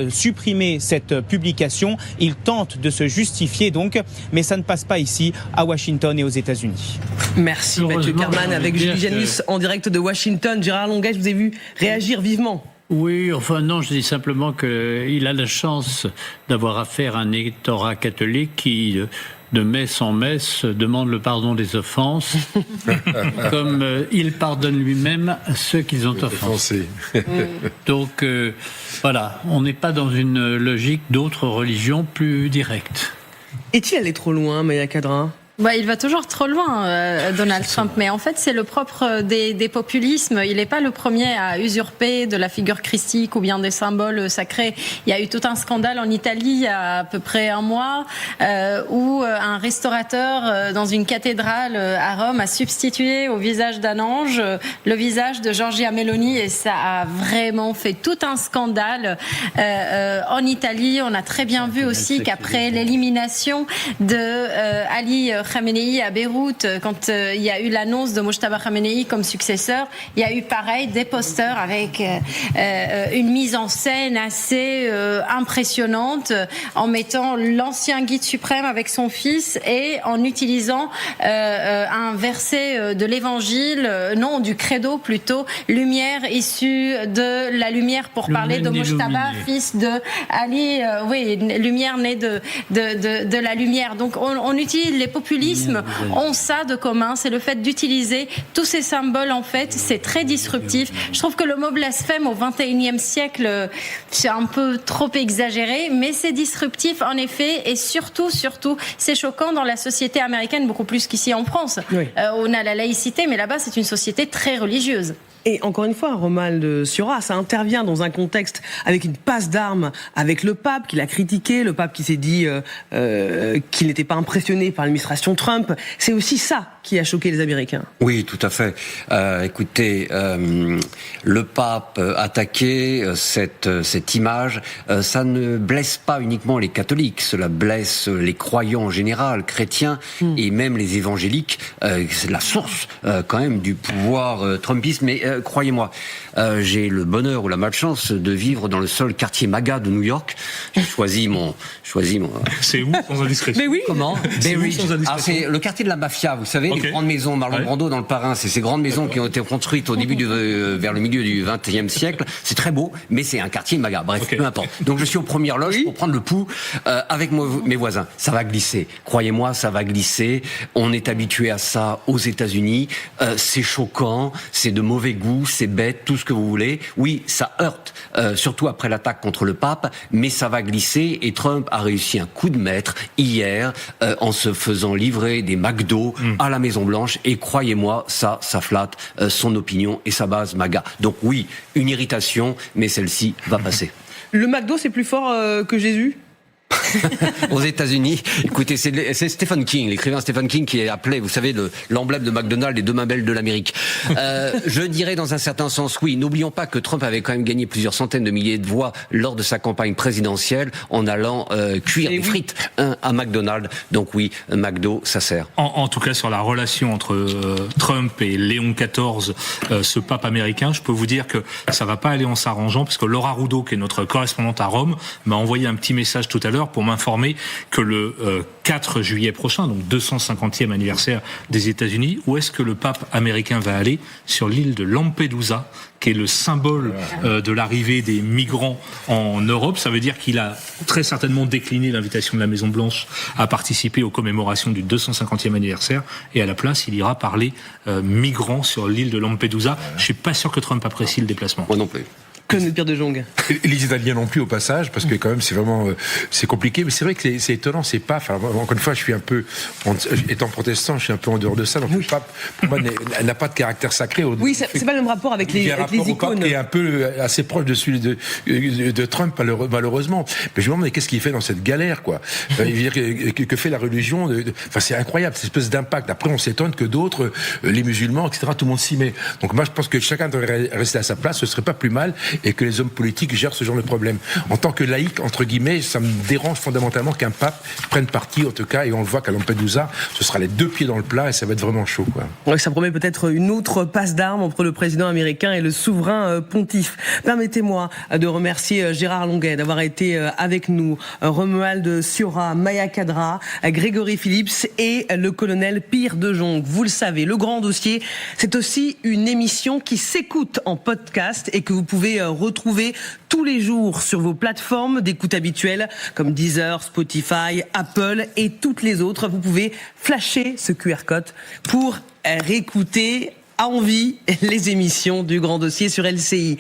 supprimé cette publication. Il tente de se justifier donc, mais ça ne passe pas ici à Washington et aux États-Unis.
Merci Mathieu Kerman avec Julie Janus en direct de Washington. Gérard Longuet, je vous ai vu réagir vivement.
Oui, enfin non, je dis simplement qu'il a la chance d'avoir affaire à un électorat catholique qui, de messe en messe, demande le pardon des offenses, comme il pardonne lui-même ceux qu'ils ont offensés. Donc voilà, on n'est pas dans une logique d'autres religions plus directes.
Est-il allé trop loin, Maya Kadra ?
Il va toujours trop loin, Donald Trump. Mais en fait, c'est le propre des populismes. Il n'est pas le premier à usurper de la figure christique ou bien des symboles sacrés. Il y a eu tout un scandale en Italie il y a à peu près un mois où un restaurateur dans une cathédrale à Rome a substitué au visage d'un ange le visage de Giorgia Meloni et ça a vraiment fait tout un scandale en Italie. On a très bien vu aussi qu'après l'élimination de Ali Khamenei à Beyrouth, quand il y a eu l'annonce de Mojtaba Khamenei comme successeur, il y a eu pareil des posters avec une mise en scène assez impressionnante en mettant l'ancien guide suprême avec son fils et en utilisant un verset de l'évangile, non du credo plutôt, lumière issue de la lumière pour parler de Mojtaba, fils de Ali, lumière née de la lumière. Donc on utilise les populismes ont ça de commun, c'est le fait d'utiliser tous ces symboles en fait, c'est très disruptif. Je trouve que le mot blasphème au XXIe siècle, c'est un peu trop exagéré, mais c'est disruptif en effet et surtout, c'est choquant dans la société américaine beaucoup plus qu'ici en France. Oui. On a la laïcité, mais là-bas c'est une société très religieuse.
Et encore une fois, Romuald Siora, ça intervient dans un contexte avec une passe d'armes avec le pape, qui l'a critiqué, le pape qui s'est dit qu'il n'était pas impressionné par l'administration Trump. C'est aussi ça qui a choqué les Américains.
Oui, tout à fait. Écoutez, le pape attaqué, cette image, ça ne blesse pas uniquement les catholiques, cela blesse les croyants en général, chrétiens et même les évangéliques. C'est la source quand même du pouvoir trumpiste, mais croyez-moi, j'ai le bonheur ou la malchance de vivre dans le seul quartier MAGA de New York. J'ai choisi mon.
C'est où, sans indiscrétion?
Mais oui. Comment? C'est le quartier de la mafia. Vous savez, les grandes maisons, Marlon Brando dans Le Parrain, c'est ces grandes maisons qui ont été construites au début vers le milieu du XXe siècle. C'est très beau, mais c'est un quartier MAGA. Bref, peu importe. Donc je suis aux premières loges pour prendre le pouls avec mes voisins. Ça va glisser. Croyez-moi, ça va glisser. On est habitué à ça aux États-Unis. C'est choquant, c'est de mauvais goût, c'est bête, tout ce que vous voulez. Oui, ça heurte, surtout après l'attaque contre le pape, mais ça va glisser et Trump a réussi un coup de maître hier en se faisant livrer des McDo à la Maison-Blanche et croyez-moi, ça flatte son opinion et sa base MAGA. Donc oui, une irritation, mais celle-ci va passer.
Le McDo, c'est plus fort que Jésus ?
Aux États-Unis, écoutez, c'est Stephen King, l'écrivain Stephen King qui est appelé, vous savez, l'emblème de McDonald's, les deux mains belles de l'Amérique. Je dirais dans un certain sens, oui. N'oublions pas que Trump avait quand même gagné plusieurs centaines de milliers de voix lors de sa campagne présidentielle en allant cuire des frites à McDonald's. Donc oui, McDo, ça sert.
En tout cas, sur la relation entre Trump et Léon XIV, ce pape américain, je peux vous dire que ça va pas aller en s'arrangeant, parce que Laura Rudo, qui est notre correspondante à Rome, m'a envoyé un petit message tout à l'heure pour m'informer que le 4 juillet prochain, donc 250e anniversaire des États-Unis, où est-ce que le pape américain va aller? Sur l'île de Lampedusa, qui est le symbole de l'arrivée des migrants en Europe. Ça veut dire qu'il a très certainement décliné l'invitation de la Maison-Blanche à participer aux commémorations du 250e anniversaire, et à la place, il ira parler migrants sur l'île de Lampedusa. Je suis pas sûr que Trump apprécie le déplacement.
Moi non plus.
Colonel Pierre de Jong.
Les Italiens non plus au passage, parce que quand même c'est vraiment c'est compliqué. Mais c'est vrai que c'est étonnant. C'est pas. Enfin, encore une fois, je suis un peu, étant protestant, je suis un peu en dehors de ça. Donc le pape, pour moi, elle n'a pas de caractère sacré.
Oui, c'est pas le même rapport avec les icônes.
Au pape qui est un peu assez proche de celui de Trump, malheureusement. Mais je me demande qu'est-ce qu'il fait dans cette galère, quoi. Que fait la religion Enfin, c'est incroyable, cette espèce d'impact. Après, on s'étonne que d'autres, les musulmans, etc., tout le monde s'y met. Donc moi, je pense que chacun devrait rester à sa place. Ce serait pas plus mal, et que les hommes politiques gèrent ce genre de problème. En tant que laïc, entre guillemets, ça me dérange fondamentalement qu'un pape prenne parti, en tout cas, et on le voit qu'à Lampedusa, ce sera les deux pieds dans le plat et ça va être vraiment chaud, quoi.
Ouais, ça promet peut-être une autre passe d'armes entre le président américain et le souverain pontife. Permettez-moi de remercier Gérard Longuet d'avoir été avec nous, Romuald Siora, Maya Kadra, Grégory Phillips et le colonel Pierre de Jong. Vous le savez, Le Grand Dossier, c'est aussi une émission qui s'écoute en podcast et que vous pouvez retrouver tous les jours sur vos plateformes d'écoute habituelles comme Deezer, Spotify, Apple et toutes les autres. Vous pouvez flasher ce QR code pour réécouter à envie les émissions du Grand Dossier sur LCI.